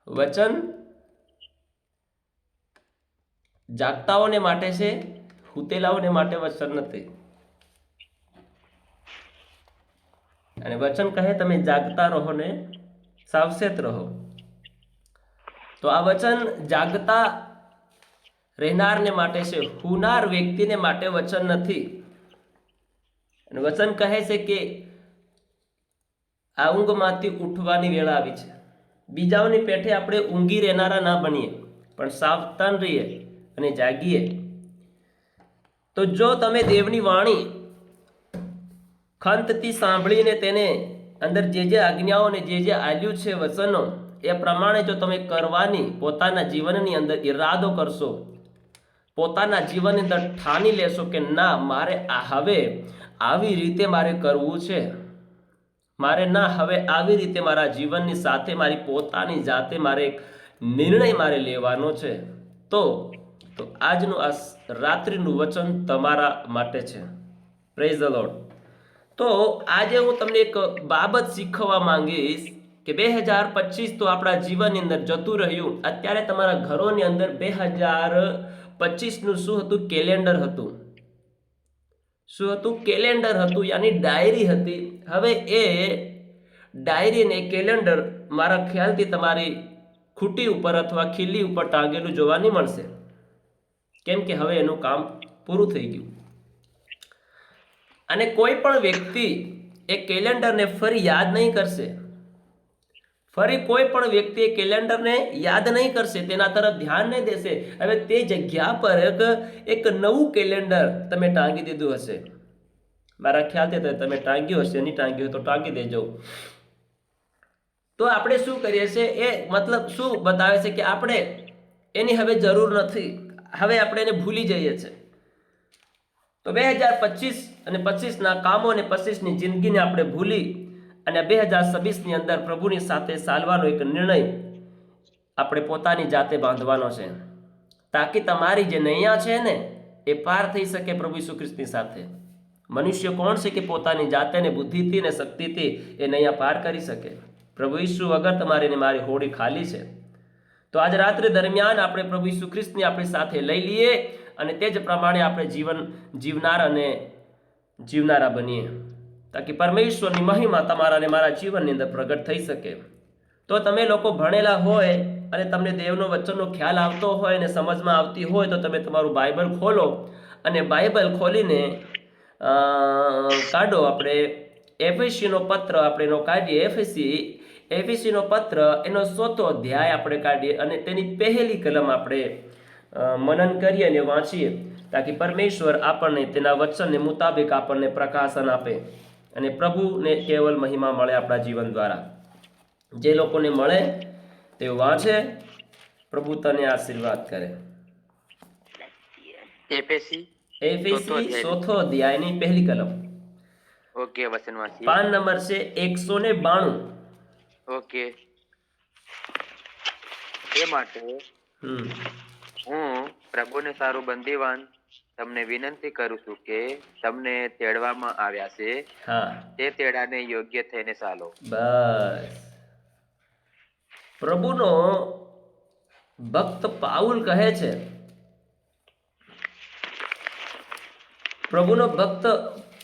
વચન જાગતાઓને માટે છે, હુતેલાઓને માટે વચન નથી. અને વચન કહે તમે જાગતા રહો ને સાવચેત રહો. તો આ વચન જાગતા રહેનારને માટે છે, હુનાર વ્યક્તિને માટે વચન નથી. અને વચન કહે છે કે આ ઊંઘમાંથી ઉઠવાની વેળ આવી છે. બીજાઓની પેઠે આપણે ઊંઘી રહેનારા ના બનીએ, પણ સાવધાન રહીએ અને જાગીએ. તો જો તમે દેવની વાણી ખંતથી સાંભળીને તેને અંદર જે આજ્ઞાઓ ને જે આલ્યું છે વચનો એ પ્રમાણે જો તમે કરવાની પોતાના જીવનની અંદર ઈરાદો કરશો, પોતાના જીવનની અંદર ઠાની લેશો કે ના મારે હવે આવી રીતે મારે કરવું છે, મારે ના હવે આવી રીતે મારા જીવનની સાથે મારી પોતાની જાતે મારે એક નિર્ણય મારે લેવાનો છે, તો આજનું આ રાત્રિનું વચન તમારા માટે છે. Praise the lord. તો આજે હું તમને એક બાબત શીખવવા માંગીશ કે 2025 તો આપણા જીવનની અંદર જતું રહ્યું. અત્યારે તમારા ઘરોની અંદર 2025નું શું હતું? કેલેન્ડર હતું. શું હતું? કેલેન્ડર હતું, યાની ડાયરી હતી. હવે એ ડાયરી ને કેલેન્ડર મારા ખ્યાલથી તમારી ખૂટી ઉપર અથવા ખીલી ઉપર ટાંગેલું જોવા નહીં મળશે, કેમ કે હવે એનું કામ પૂરું થઈ ગયું. અને કોઈ પણ વ્યક્તિ એ કેલેન્ડરને ફરી યાદ નહીં કરશે. ફરી કોઈ પણ વ્યક્તિ એ કેલેન્ડરને યાદ નહીં કરશે, તેના તરફ ધ્યાન નહીં દેશે. હવે તે જગ્યા પર એક નવું કેલેન્ડર તમે ટાંગી દીધું હશે. મારા ખ્યાલથી તમે ટાંગ્યું હશે, નહીં ટાંગ્યું તો ટાંગી દેજો. તો આપણે શું કરીએ છીએ? એ મતલબ શું બતાવે છે કે આપણે એની હવે જરૂર નથી, હવે આપણે એને ભૂલી જઈએ છીએ. તો 2025 અને 25ના કામો અને 25ની જિંદગીને આપણે ભૂલી અને 2026ની અંદર પ્રભુની સાથે ચાલવાનો એક નિર્ણય આપણે પોતાની જાતે બાંધવાનો છે, તાકી તમારી જે નૈયા છે ને એ પાર થઈ શકે પ્રભુ ઈસુ ખ્રિસ્તની સાથે. મનુષ્ય કોણ છે કે પોતાની જાતે ને બુદ્ધિથી ને શક્તિથી એ નૈયા પાર કરી શકે? પ્રભુ ઈસુ વગર તમારી ને મારી હોડી ખાલી છે. તો આજ રાત્રે દરમિયાન આપણે પ્રભુ ઈસુ ખ્રિસ્તને આપણી સાથે લઈ લઈએ અને તે જ પ્રમાણે આપણે જીવન જીવનારા બનીએ, તાકી પરમેશ્વરની મહિમા તમારા અને મારા જીવનની અંદર પ્રગટ થઈ શકે. તો તમે લોકો ભણેલા હોય અને તમને દેવનો વચનનો ખ્યાલ આવતો હોય અને સમજમાં આવતી હોય તો તમે તમારું બાઇબલ ખોલો અને બાઇબલ ખોલીને કાઢો. આપણે એફએસીનો પત્ર આપણે એનો કાઢીએ. એફએસીનો પત્ર એનો 4થો અધ્યાય આપણે કાઢીએ અને તેની પહેલી કલમ આપણે મનન કરીએ અને વાંચીએ, તાકી પરમેશ્વર આપણને તેના વચનને મુતાબિક આપણને પ્રકાશન આપે અને પ્રભુને કેવલ મહિમા મળે આપણા જીવન દ્વારા. જે લોકોને મળે તે વાંચે. પ્રભુ તને આશીર્વાદ કરે. એફએસી 4થો અધ્યાયની પહેલી કલમ. ઓકે, વચન વાંચીએ. પાન નંબર છે 192. ઓકે. એ માટે હું પ્રભુને સારું બંદીવાન તમને વિનંતી કરું છું કે તમને તેડવામાં આવ્યા છે, તે તેડાને યોગ્ય થઈને ચાલો. બસ. પ્રભુનો ભક્ત પાઉલ કહે છે, પ્રભુનો ભક્ત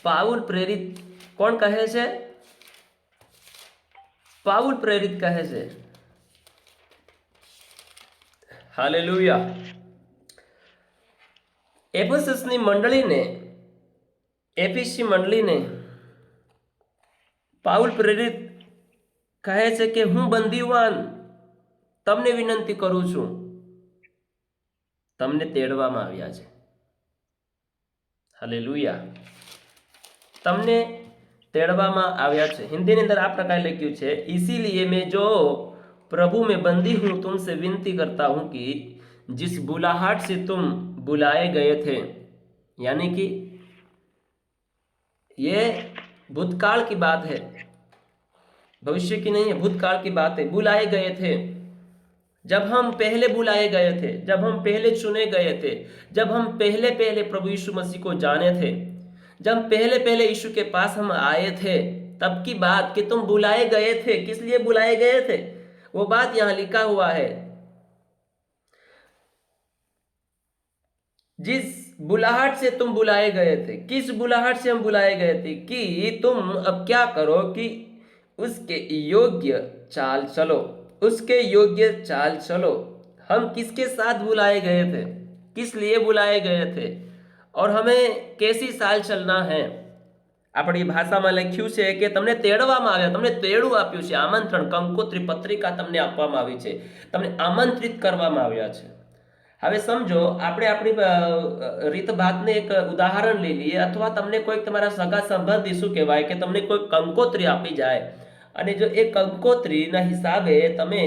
પાઉલ પ્રેરિત કોણ કહે છે? પાઉલ પ્રેરિત કહે છે. હાલેલુયા. એફેસસની એફીસી મંડળીને પાઉલ પ્રેરિત કહે છે કે હું બંદીવાન તમને વિનંતી કરું છું, તમને તેડવામાં આવ્યા છે. હાલેલુયા. તમને તેડવામાં આવ્યા છે. હિન્દીની અંદર આ પ્રકારે લખ્યું છે, इसीलिए मैं जो प्रभु में बंदी हूं तुमसे विनती करता हूं कि जिस बुलाहट से तुम बुलाए गए थे, यानी कि ये भूतकाल की बात है, भविष्य की नहीं है, भूतकाल की बात है. बुलाए गए थे, जब हम पहले बुलाए गए थे, जब हम पहले चुने गए थे, जब हम पहले प्रभु यीशु मसीह को जाने थे, जब पहले यीशु के पास हम आए थे, तब की बात कि तुम बुलाए गए थे. किस लिए बुलाए गए थे? वो बात यहाँ लिखा हुआ है, जिस बुलाहट से तुम बुलाए गए थे, किस बुलाहट से हम बुलाए गए थे कि तुम अब क्या करो कि उसके योग्य चाल चलो, उसके योग्य चाल चलो। हम किसके साथ बुलाए गए थे, किस लिए बुलाए गए थे और हमें कैसी चाल चलना है। આપણી ભાષામાં લખ્યું છે કે તમને તેડવામાં આવ્યા, તમને તેડું આપ્યું છે, આમંત્રણ, કંકોત્રી પત્રિકા તમને આપવામાં આવી છે, તમને આમંત્રિત કરવામાં આવ્યા છે। હવે સમજો, આપણે આપણી રીતભાતને એક ઉદાહરણ લઈ લઈએ, અથવા તમને કોઈક તમારા સગા સંબંધી શું કહેવાય કે તમને કોઈ કંકોત્રી આપી જાય અને જો એ કંકોત્રીના હિસાબે તમે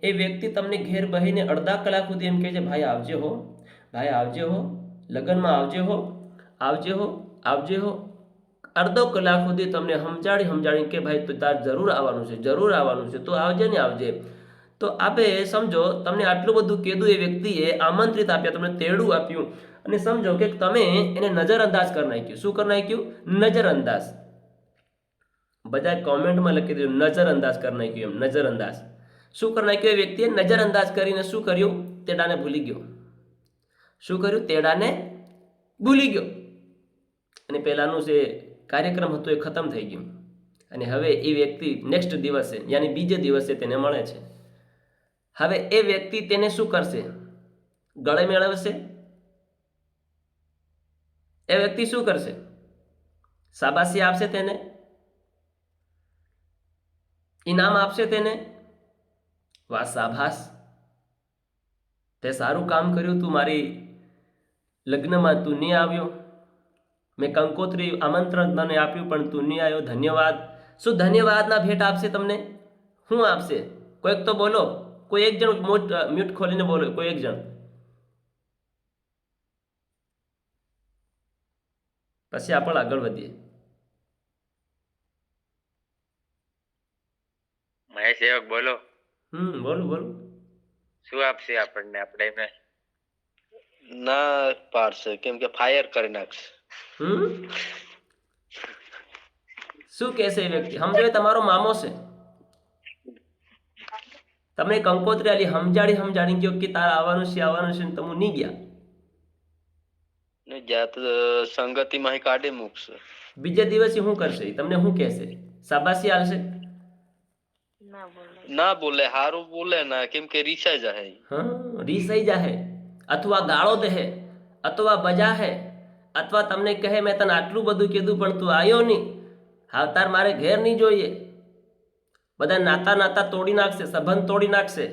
એ વ્યક્તિ તમને ઘેર બહીને અડધા કલાક સુધી એમ કહે છે, ભાઈ આવજે હો, ભાઈ આવજે હો, લગ્નમાં આવજે હો, આવજે હો, આવજે હો, અડધો કલાક સુધી તમને સમજાડી કે ભાઈ તું તાર જરૂર આવવાનું છે, જરૂર આવવાનું છે, તું આવજે ને આવજે। તો આપે સમજો તમને આટલું બધું કીધું, એ વ્યક્તિએ આમંત્રિત આપ્યા, તમને તેડું આપ્યું અને સમજો કે તમે એને નજરઅંદાજ કરી નાખ્યું। શું કરી નાખ્યું? નજરઅંદાજ। બધા કોમેન્ટમાં લખી દીધું નજરઅંદાજ કરી નાખ્યું, એમ નજરઅંદાજ। શું કરી નાખ્યું? એ વ્યક્તિએ નજરઅંદાજ કરીને શું કર્યું? તેડાને ભૂલી ગયો। શું કર્યું? તેડાને ભૂલી ગયો અને પહેલાનું જે કાર્યક્રમ હતો એ ખતમ થઈ ગયું અને હવે એ વ્યક્તિ નેક્સ્ટ દિવસે યાની બીજે દિવસે તેને મળે છે। હવે એ વ્યક્તિ તેને શું કરશે? ગળે મેળવશે। એ વ્યક્તિ શું કરશે? શાબાશી આપશે, તેને ઇનામ આપશે, તેને વાહ શાબાશ, તે સારું કામ કર્યું, તું મારી લગ્નમાં તું નહીં આવ્યો, મેં કંકોત્રી આમંત્રણ તને આપ્યું પણ તું નહીં આવ્યો, ધન્યવાદ। શું ધન્યવાદના ભેટ આપશે તમને? શું આપશે? કોઈક તો બોલો, કોઈ એક જણ મ્યુટ ખોલીને બોલો, કોઈ એક જણ, પછી આપણે આગળ વધીએ। મહેશ સેવક બોલો। બોલો બોલો। શું આપશે આપણને? આપણે એમને ના પાડશે, કેમ કે ફાયર કરી નાખશે। શું કહેશે એ વ્યક્તિ? સમજો એ તમારો મામો છે, તમને કંકોત્રી આલી, સમજાડી ગયો કે તારે આવવાનું છે ને તમે નહીં ગયા, ને જ્યાં તો સંગતિમાં કાઢી મૂકશે। બીજે દિવસે શું કરશે? તમને શું કહેશે? શાબાશી આલશે? ના બોલે, હારું બોલે ના, કેમ કે રીસાઈ જાય। રીસાઈ જાહે, અથવા ગાળો દે, અથવા બજાહે, અથવા તમને કહે મેં તને આટલું બધું કીધું પણ તું આવ્યો નહીં, હા તાર મારે ઘેર નહીં જોઈએ, બધા નાતા તોડી નાખશે, સંબંધ તોડી નાખશે,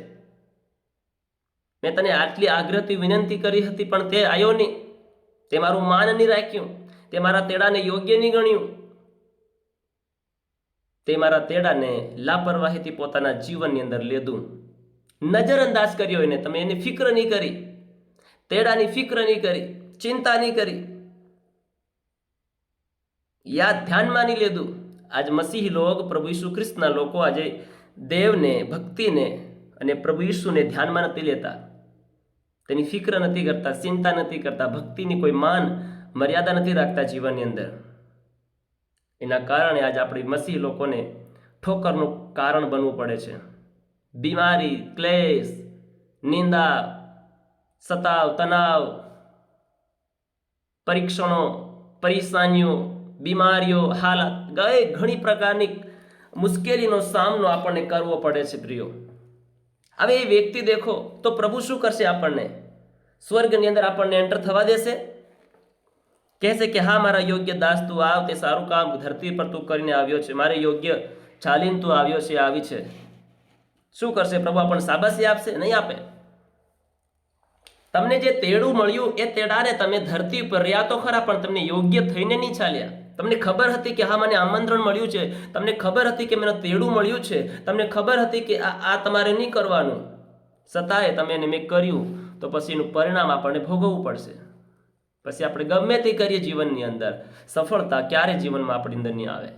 મેં તને આટલી આગ્રહથી વિનંતી કરી હતી પણ તે આવ્યો નહીં, તે મારું માન નહીં રાખ્યું, તે મારા તેડાને યોગ્ય નહીં ગણ્યું, તે મારા તેડાને લાપરવાહીથી પોતાના જીવનની અંદર લીધું, નજરઅંદાજ કર્યો એને, તમે એની ફિક્ર નહીં કરી, તેડાની ફિક્ર નહીં કરી, ચિંતા નહીં કરી, યાદ ધ્યાનમાં નહીં લીધું। આજ મસીહ લોક, પ્રભુ ઈસુ ખ્રિસ્તના લોકો આજે દેવને, ભક્તિને અને પ્રભુ ઈસુને ધ્યાનમાં નથી લેતા, તેની ફિક્ર નથી કરતા, ચિંતા નથી કરતા, ભક્તિની કોઈ માન મર્યાદા નથી રાખતા જીવનની અંદર। એના કારણે આજ આપણી મસીહ લોકોને ઠોકરનું કારણ બનવું પડે છે। બીમારી, ક્લેશ, નિંદા, સતાવ, તણાવ, પરીક્ષણો, પરેશાનીઓ, બીમારીઓ, હાલત, ઘણી પ્રકારની મુશ્કેલીનો સામનો આપણને કરવો પડે છે પ્રિયો। હવે એ વ્યક્તિ દેખો તો પ્રભુ શું કરશે? આપણને સ્વર્ગની અંદર આપણને એન્ટર થવા દેશે? કહેશે કે હા મારા યોગ્ય દાસ, તું આવ, તે સારું કામ ધરતી પર તું કરીને આવ્યો છે, મારે યોગ્ય ચાલીને તું આવ્યો છે, આવી છે। શું કરશે પ્રભુ? આપણને શાબાશી આપશે? નહીં આપે। તમને જે તેડું મળ્યું એ તેડાને તમે ધરતી પર રહ્યા તો ખરા પણ તમને યોગ્ય થઈને નહીં ચાલ્યા। તમને ખબર હતી કે હા મને આમંત્રણ મળ્યું છે, તમને ખબર હતી કે મને તેડું મળ્યું છે, તમને ખબર હતી કે આ તમારે નહીં કરવાનું, છતાંય તમે એને મેં કર્યું, તો પછી એનું પરિણામ આપણને ભોગવવું પડશે। પછી આપણે ગમે તે કરીએ જીવનની અંદર, સફળતા ક્યારે જીવનમાં આપણી અંદર નહીં આવે।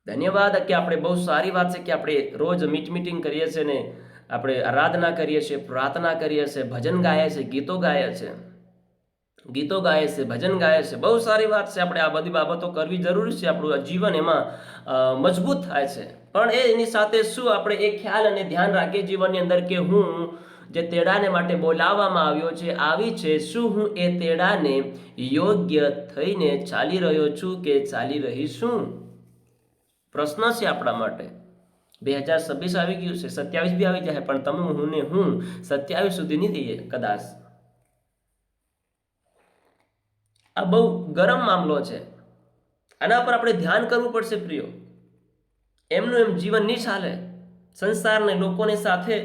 ધન્યવાદ કે આપણે બહુ સારી વાત છે કે આપણે રોજ મીટિંગ કરીએ છીએ ને આપણે આરાધના કરીએ છીએ, પ્રાર્થના કરીએ છીએ, ભજન ગાઈએ છીએ, ગીતો ગાઈએ છીએ, ગીતો ગાય છે, ભજન ગાય છે, બહુ સારી વાત છે. આપણે આ બધી બાબતો કરવી જરૂરી છે. આપણું જીવન એમાં મજબૂત થાય છે. પણ એની સાથે શું આપણે એ ખ્યાલ અને ધ્યાન રાખીએ જીવનની અંદર કે હું જે તેડાને માટે બોલાવવામાં આવ્યો છે, આવી છે, શું હું એ તેડાને યોગ્ય થઈને ચાલી રહ્યો છું કે ચાલી રહી છું? પ્રશ્ન છે આપણા માટે. 2026 આવી ગયું છે, 27 બી આવી જાય, પણ તમે હું ને હું 27 સુધી નહીં થઈએ કદાચ. આ બહુ ગરમ મામલો છે. આના પર આપણે ધ્યાન કરવું પડશે પ્રિયો. એમનું એમ જીવન નહીં ચાલે. સંસારને લોકોને સાથે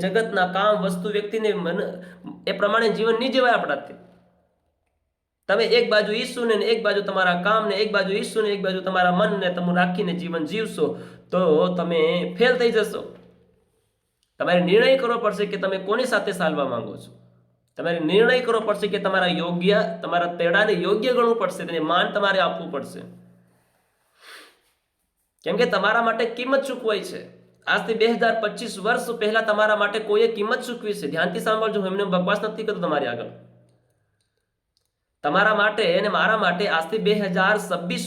જગતના કામ વસ્તુ વ્યક્તિને એ પ્રમાણે જીવન નહીં જીવાય આપણાથી. તમે એક બાજુ ઈસુને, એક બાજુ તમારા કામને, એક બાજુ ઈસુને, એક બાજુ તમારા મનને તમે રાખીને જીવન જીવશો તો તમે ફેલ થઈ જશો. તમારે નિર્ણય કરવો પડશે કે તમે કોની સાથે ચાલવા માંગો છો. તમારે નિર્ણય કરવો પડશે કે તમારા તેડાને યોગ્ય ગણવું પડશે, તેને માન તમારે આપવું પડશે. કેમ કે તમારા માટે કિંમત ચૂકવાઈ છે. આજથી 2025 વર્ષ પહેલા તમારા માટે કોઈએ કિંમત ચૂકવી છે. ધ્યાનથી સાંભળજો, એમને બકવાસ નથી કરતો તમારી આગળ. તમારા માટે અને મારા માટે આજથી 2026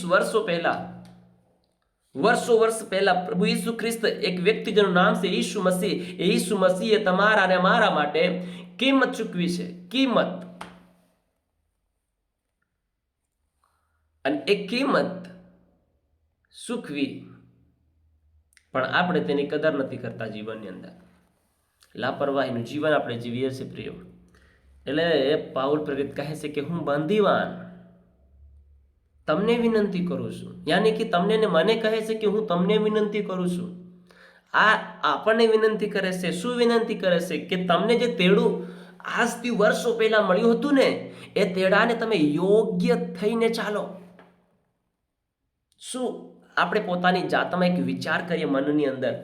વર્ષ પહેલા પ્રભુ ઈસુ ખ્રિસ્ત, એક વ્યક્તિ જેનું નામ છે ઈસુ મસીહ, એ ઈસુ મસીહે તમારા અને મારા માટે કિંમત ચૂકવી છે. કિંમત. અને એ કિંમત ચૂકવી, પણ આપણે તેની કદર નથી કરતા જીવનની અંદર. લાપરવાહીનું જીવન આપણે જીવીએ છીએ પ્રિયો. એટલે પાઉલ પ્રેરિત કહે છે કે હું બંદીવાન તમને વિનંતી કરું છું. યાની કે તમને ને મને કહે છે કે હું તમને વિનંતી કરું છું. આ આપણને વિનંતી કરે છે. શું વિનંતી કરે છે? કે તમને જે તેડું આજથી વર્ષો પહેલા મળ્યું હતું ને, એ તેડાને તમે યોગ્ય થઈને ચાલો. શું આપણે પોતાની જાતમાં એક વિચાર કરીએ મનની અંદર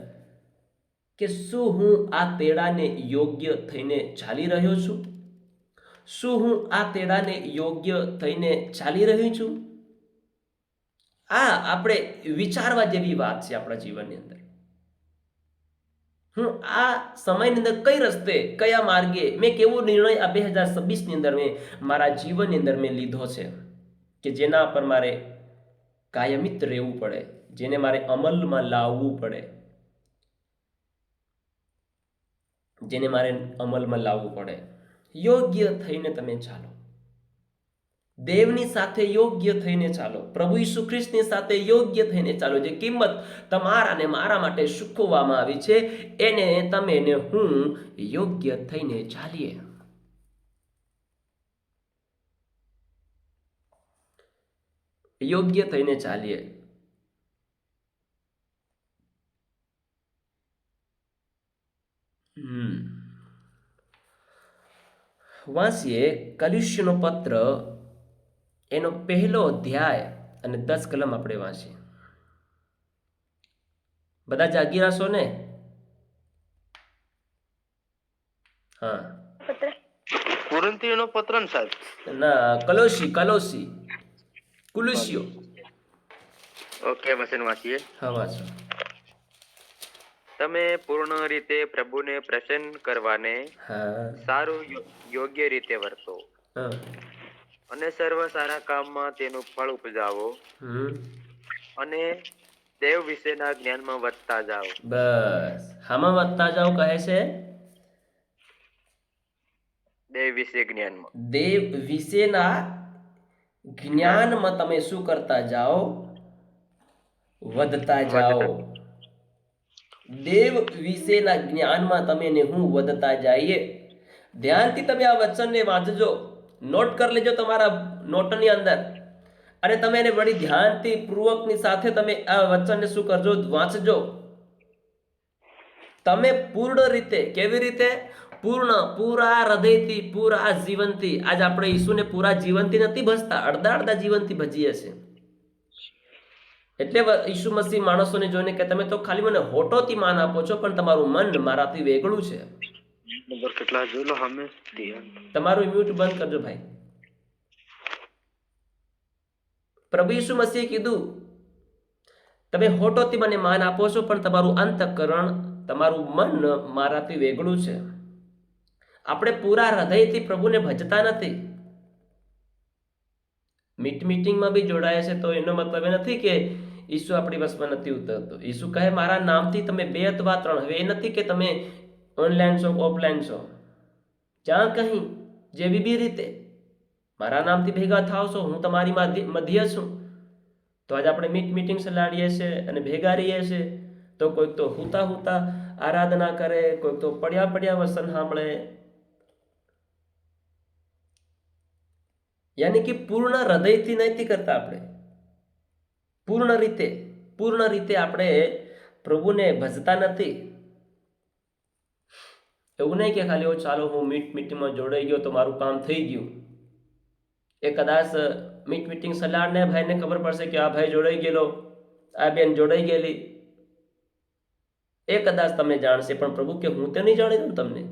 કે શું હું આ તેડાને યોગ્ય થઈને ચાલી રહ્યો છું? શું હું આ તેડાને યોગ્ય થઈને ચાલી રહ્યો છું? આ આપણે વિચારવા જેવી વાત છે આપણા જીવનની અંદર. હું આ સમયની અંદર કઈ રસ્તે, કયા માર્ગે, મેં કેવો નિર્ણય આ 2026 ની અંદર મેં મારા જીવનની અંદર મેં લીધો છે કે જેના પર મારે કાયમિત રહેવું પડે, જેને મારે અમલમાં લાવવું પડે, જેને મારે અમલમાં લાવવું પડે. યોગ્ય થઈને તમે ચાલો. દેવની સાથે યોગ્ય થઈને ચાલો. પ્રભુ ઈસુ ખ્રિસ્તની સાથે યોગ્ય થઈને ચાલો. જે કિંમત તમારા ને મારા માટે ચૂકવવામાં આવી છે, એને તમે ને હું યોગ્ય થઈને ચાલીએ. યોગ્ય થઈને ચાલીએ. વાંચીએ કલુસ્યનો પત્ર, એનો પહેલો અધ્યાય અને 10 કલમ આપણે વાંચીએ. બધા જાગી રહેશો ને? હા, કોરિન્થીયોનો પત્ર ને સાહેબ? ના, કુલુસ્યો. ઓકે, વચન વાંચીએ. હા, વાંચો. તમે પૂર્ણ રીતે પ્રભુને પ્રસન્ન કરવાને સારું યોગ્ય રીતે વર્તો અને સર્વ સારા કામમાં તેનું ફળ ઉપજાવો અને દેવ વિશેના જ્ઞાનમાં વધતા જાઓ. બસ, હામાં વધતા જાઓ કહે છે? દેવ વિશે જ્ઞાનમાં. દેવ વિશેના જ્ઞાનમાં તમે શું કરતા જાઓ? વધતા જાઓ. દેવ વિશેના જ્ઞાનમાં તમે ને હું વધતા જઈએ. ધ્યાનથી તમે આ વચનને વાંચજો, નોટ કરી લેજો તમારા નોટની અંદર, અને તમે એને વળી ધ્યાનથી પૂર્વકની સાથે તમે આ વચનને શું કરજો? વાંચજો. તમે પૂર્ણ રીતે, કેવી રીતે? પૂરા હૃદયથી, પૂરા જીવનથી. આજ આપણે ઈસુને પૂરા જીવનથી નથી ભજતા, અડધા જીવનથી ભજીએ છીએ. એટલે ઈસુ મસીહ માણસોને જોઈને કે તમે તો ખાલી મને હોઠોથી માન આપો છો, પણ તમારું મન મારાથી વેગળું છે. નંબર કેટલા જોઈ લો સામે. તમારું મ્યુટ બંધ કરજો ભાઈ. પ્રભુ ઈસુ મસીહે કીધું તમે હોઠોથી મને માન આપો છો, પણ તમારું અંતઃકરણ, તમારું મન મારાથી વેગળું છે. આપણે પૂરા હૃદયથી પ્રભુને ભજતા નથી. મીટિંગમાં બી જોડાયા છે તો એનો મતલબ એ નથી કે ઈસુ આપણી વસમાં નથી ઉતરતો. ઈસુ કહે મારા નામથી તમે 2 અથવા 3, હવે એ નથી કે તમે ઓનલાઈન છો ઓફલાઈન છો, જ્યાં કહી જેવી બી રીતે મારા નામથી ભેગા થાવ છો, હું તમારી મધ્ય છું. તો આજે આપણે મીટિંગ સલાડીએ છીએ અને ભેગા રહીએ છીએ. તો કોઈક તો હુતા આરાધના કરે, કોઈક તો પડ્યા વસન સાંભળે. યાની કે પૂર્ણ હૃદયથી નથી કરતા આપણે, પૂર્ણ રીતે આપણે પ્રભુને ભજતા નથી. એવું નહીં કે ખાલી ચાલો હું મીટિંગમાં જોડાઈ ગયો તો મારું કામ થઈ ગયું. એ કદાચ મીટિંગ સલાડને ભાઈને ખબર પડશે કે આ ભાઈ જોડાઈ ગયેલો, આ બેન જોડાઈ ગયેલી, એ કદાચ તમે જાણશે, પણ પ્રભુ કે હું તો નહીં જાણી દઉં તમને.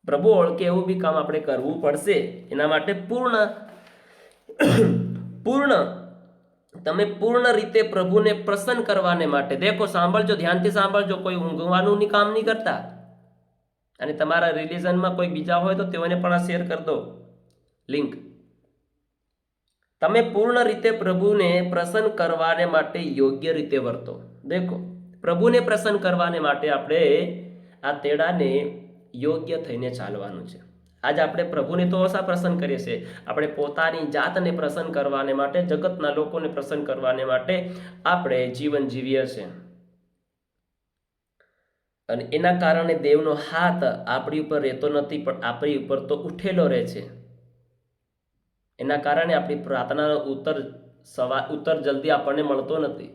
પ્રભુ ઓળખે એવું બી કામ આપણે કરવું પડશે. એના માટે તમે પૂર્ણ રીતે પ્રભુને પ્રસન્ન કરવાને માટે દેખો, સાંભળજો, ધ્યાનથી સાંભળજો. કોઈ ઊંઘવાનું કામ નહીં કરતા. અને તમારા રિલિજનમાં કોઈ બીજા હોય તો તેઓને પણ આ શેર કરી દો લિંક. તમે પૂર્ણ રીતે પ્રભુને પ્રસન્ન કરવાને માટે યોગ્ય રીતે વર્તો. દેખો, પ્રભુને પ્રસન્ન કરવાને માટે આપણે આ તેડાને યોગ્ય થઈને ચાલવાનું છે. આજે આપણે પ્રભુને તો ઓછા પ્રસન્ન કરીએ છીએ. આપણે પોતાની જાતને પ્રસન્ન કરવાને માટે, જગતના લોકોને પ્રસન્ન કરવાને માટે આપણે જીવન જીવીએ છીએ. અને એના કારણે દેવનો હાથ આપણી ઉપર રહેતો નથી, પણ આપણી ઉપર તો ઉઠેલો રહે છે. એના કારણે આપણી પ્રાર્થનાનો ઉત્તર જલ્દી આપણને મળતો નથી.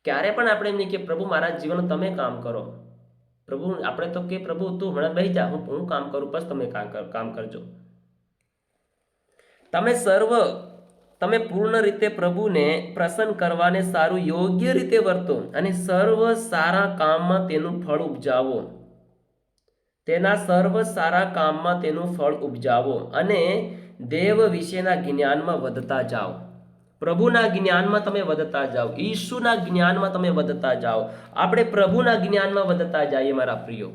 ક્યારે પણ આપણે એમ નહીં કે પ્રભુ મારા જીવન તમે કામ કરો. પ્રભુ આપણે તો કે પ્રભુ તું હમણાં બેસી જા, હું કામ કરું, બસ તમે કામ કરજો. તમે પૂર્ણ રીતે પ્રભુને પ્રસન્ન કરવાને સારું યોગ્ય રીતે વર્તો અને સર્વ સારા કામમાં તેનું ફળ ઉપજાવો. અને દેવ વિશેના જ્ઞાનમાં વધતા જાઓ. પ્રભુના જ્ઞાનમાં તમે વધતા જાઓ, ઈશુના જ્ઞાનમાં તમે વધતા જાઓ. આપણે પ્રભુના જ્ઞાનમાં વધતા જઈએ મારા પ્રિયો,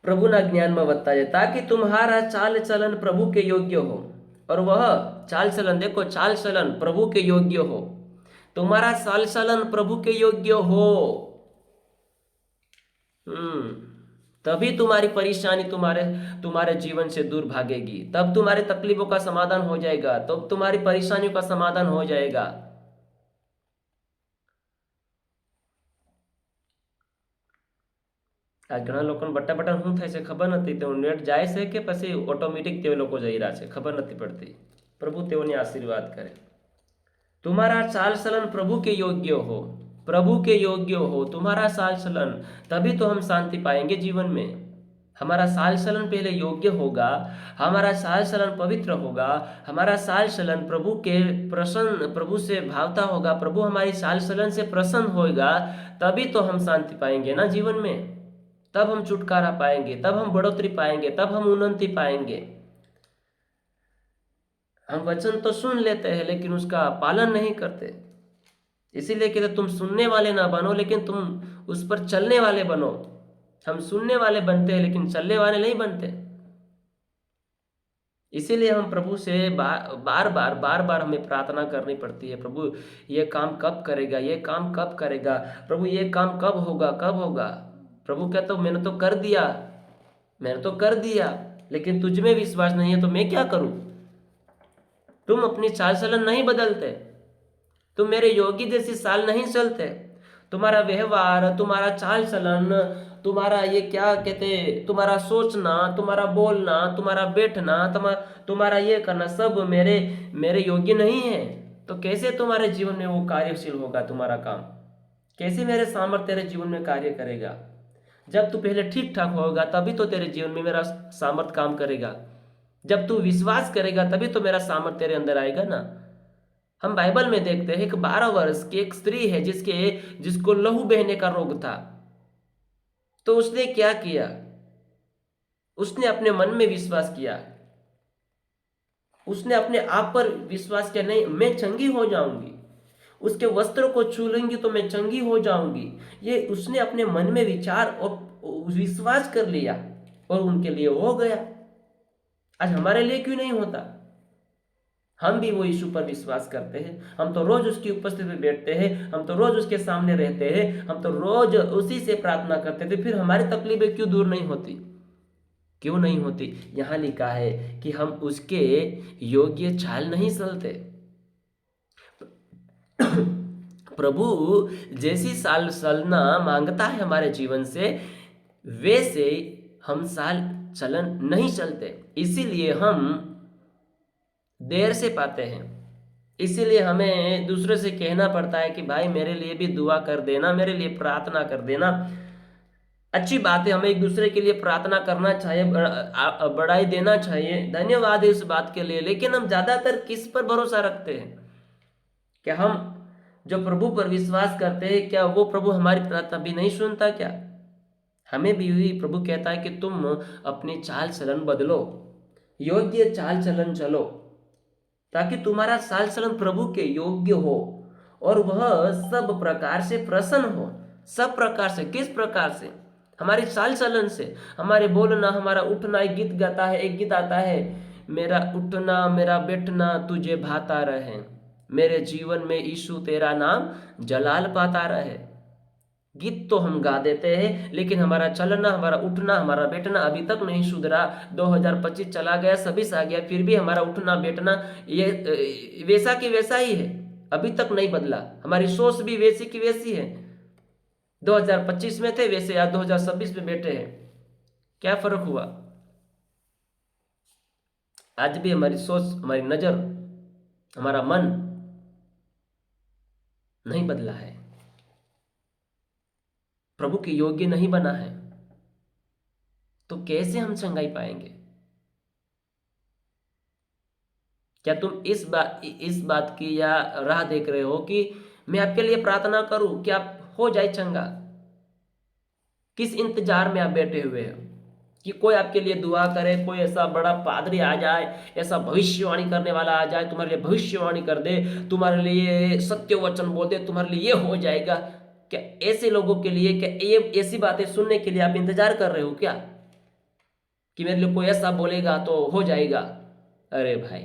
प्रभुना ज्ञान में बढ़ता जाए, ताकि तुम्हारा चाल चलन प्रभु के योग्य हो. और वह चाल चलन, देखो चाल चलन प्रभु के योग्य हो. तुम्हारा चाल चलन प्रभु के योग्य हो, तभी तुम्हारी परेशानी तुम्हारे जीवन से दूर भागेगी. तब तुम्हारी तकलीफों का समाधान हो जाएगा, तब तुम्हारी परेशानियों का समाधान हो जाएगा. आज घણા લોકોને બટા શું થાય છે ખબર નથી. તેઓ નેટ જાય છે કે પછી ઓટોમેટિક તે લોકો જઈ રહ્યા છે, ખબર નથી પડતી. પ્રભુ તેઓને આશીર્વાદ કરે. तुम्हारा चाल चलन प्रभु के योग्य हो, प्रभु के योग्य हो तुम्हारा चाल चलन, तभी तो हम शांति पाएंगे जीवन में. हमारा चाल चलन पहले योग्य होगा, हमारा चाल चलन पवित्र होगा, हमारा चाल चलन प्रभु से भावता होगा, प्रभु हमारी चाल चलन से प्रसन्न होगा, तभी तो हम शांति पाएंगे ना जीवन में. तब हम छुटकारा पाएंगे, तब हम बढ़ोतरी पाएंगे, तब हम उन्नति पाएंगे. हम वचन तो सुन लेते हैं लेकिन उसका पालन नहीं करते. इसीलिए कहते तुम सुनने वाले ना बनो, लेकिन तुम उस पर चलने वाले बनो. हम सुनने वाले बनते हैं लेकिन चलने वाले नहीं बनते. इसीलिए हम प्रभु से बार बार हमें प्रार्थना करनी पड़ती है. प्रभु ये काम कब करेगा, ये काम कब करेगा, प्रभु ये काम कब होगा. प्रभु कहता मैंने तो कर दिया, लेकिन तुझ में विश्वास नहीं है तो मैं क्या करूं. तुम अपनी चाल चलन नहीं बदलते, तुम मेरे योगी जैसी चाल नहीं चलते. तुम्हारा व्यवहार, तुम्हारा चाल चलन, तुम्हारा ये क्या कहते, तुम्हारा सोचना, तुम्हारा बोलना, तुम्हारा बैठना, तुम्हारा ये करना सब मेरे योग्य नहीं है. तो कैसे तुम्हारे जीवन में वो कार्यशील होगा तुम्हारा काम, कैसे मेरे सामर्थ्य तेरे जीवन में कार्य करेगा. जब तू पहले ठीक ठाक होगा तभी तो तेरे जीवन में मेरा सामर्थ्य काम करेगा. जब तू विश्वास करेगा तभी तो मेरा सामर्थ्य तेरे अंदर आएगा ना. हम बाइबल में देखते हैं एक 12 वर्ष की एक स्त्री है जिसको लहू बहने का रोग था. तो उसने क्या किया, उसने अपने मन में विश्वास किया, उसने अपने आप पर विश्वास किया, नहीं मैं चंगी हो जाऊंगी, उसके वस्त्र को छू लूंगी तो मैं चंगी हो जाऊंगी. ये उसने अपने मन में विचार और विश्वास कर लिया और उनके लिए हो गया। आज हमारे लिए क्यों नहीं होता? हम भी वो यीशु पर विश्वास करते हैं, हम तो रोज उसकी उपस्थिति में बैठते हैं, हम तो रोज उसके सामने रहते हैं, हम तो रोज उसी से प्रार्थना करते थे, फिर हमारी तकलीफें क्यों दूर नहीं होती? क्यों नहीं होती? यहाँ लिखा है कि हम उसके योग्य चाल नहीं चलते। प्रभु जैसी साल चलना मांगता है हमारे जीवन से, वैसे हम साल चलन नहीं चलते, इसीलिए हम देर से पाते हैं। इसीलिए हमें दूसरे से कहना पड़ता है कि भाई मेरे लिए भी दुआ कर देना, मेरे लिए प्रार्थना कर देना। अच्छी बात है, हमें एक दूसरे के लिए प्रार्थना करना चाहिए, बढ़ाई देना चाहिए, धन्यवाद है इस बात के लिए। लेकिन हम ज़्यादातर किस पर भरोसा रखते हैं? क्या हम जो प्रभु पर विश्वास करते हैं, क्या वो प्रभु हमारी प्रार्थना भी नहीं सुनता क्या? हमें भी प्रभु कहता है कि तुम अपनी चाल चलन बदलो, योग्य चाल चलन चलो, ताकि तुम्हारा चाल चलन प्रभु के योग्य हो और वह सब प्रकार से प्रसन्न हो। सब प्रकार से, किस प्रकार से? हमारी चाल चलन से, हमारे बोलना, हमारा उठना। एक गीत गाता है, एक गीत आता है, मेरा उठना मेरा बैठना तुझे भाता रहे, मेरे जीवन में यीशु तेरा नाम जलाल पाता रहे। गीत तो हम गा देते हैं, लेकिन हमारा चलना, हमारा उठना, हमारा बैठना अभी तक नहीं सुधरा। 2025 चला गया, 26 आ गया, फिर भी हमारा उठना बैठना ये वैसा की वैसा ही है, अभी तक नहीं बदला। हमारी सोच भी वैसी की वैसी है। 2025 में थे वैसे आज 2026 में बैठे हैं, क्या फर्क हुआ? आज भी हमारी सोच, हमारी नजर, हमारा मन नहीं बदला है, प्रभु के योग्य नहीं बना है। तो कैसे हम चंगाई पाएंगे? क्या तुम इस बात की या राह देख रहे हो कि मैं आपके लिए प्रार्थना करूं कि आप हो जाए चंगा? किस इंतजार में आप बैठे हुए हो कि कोई आपके लिए दुआ करे, कोई ऐसा बड़ा पादरी आ जाए, ऐसा भविष्यवाणी करने वाला आ जाए, तुम्हारे लिए भविष्यवाणी कर दे, तुम्हारे लिए सत्य वचन बोल दे, तुम्हारे लिए ये हो जाएगा? क्या ऐसे लोगों के लिए, क्या ये ऐसी बातें सुनने के लिए आप इंतजार कर रहे हो क्या कि मेरे लिए कोई ऐसा बोलेगा तो हो जाएगा? अरे भाई,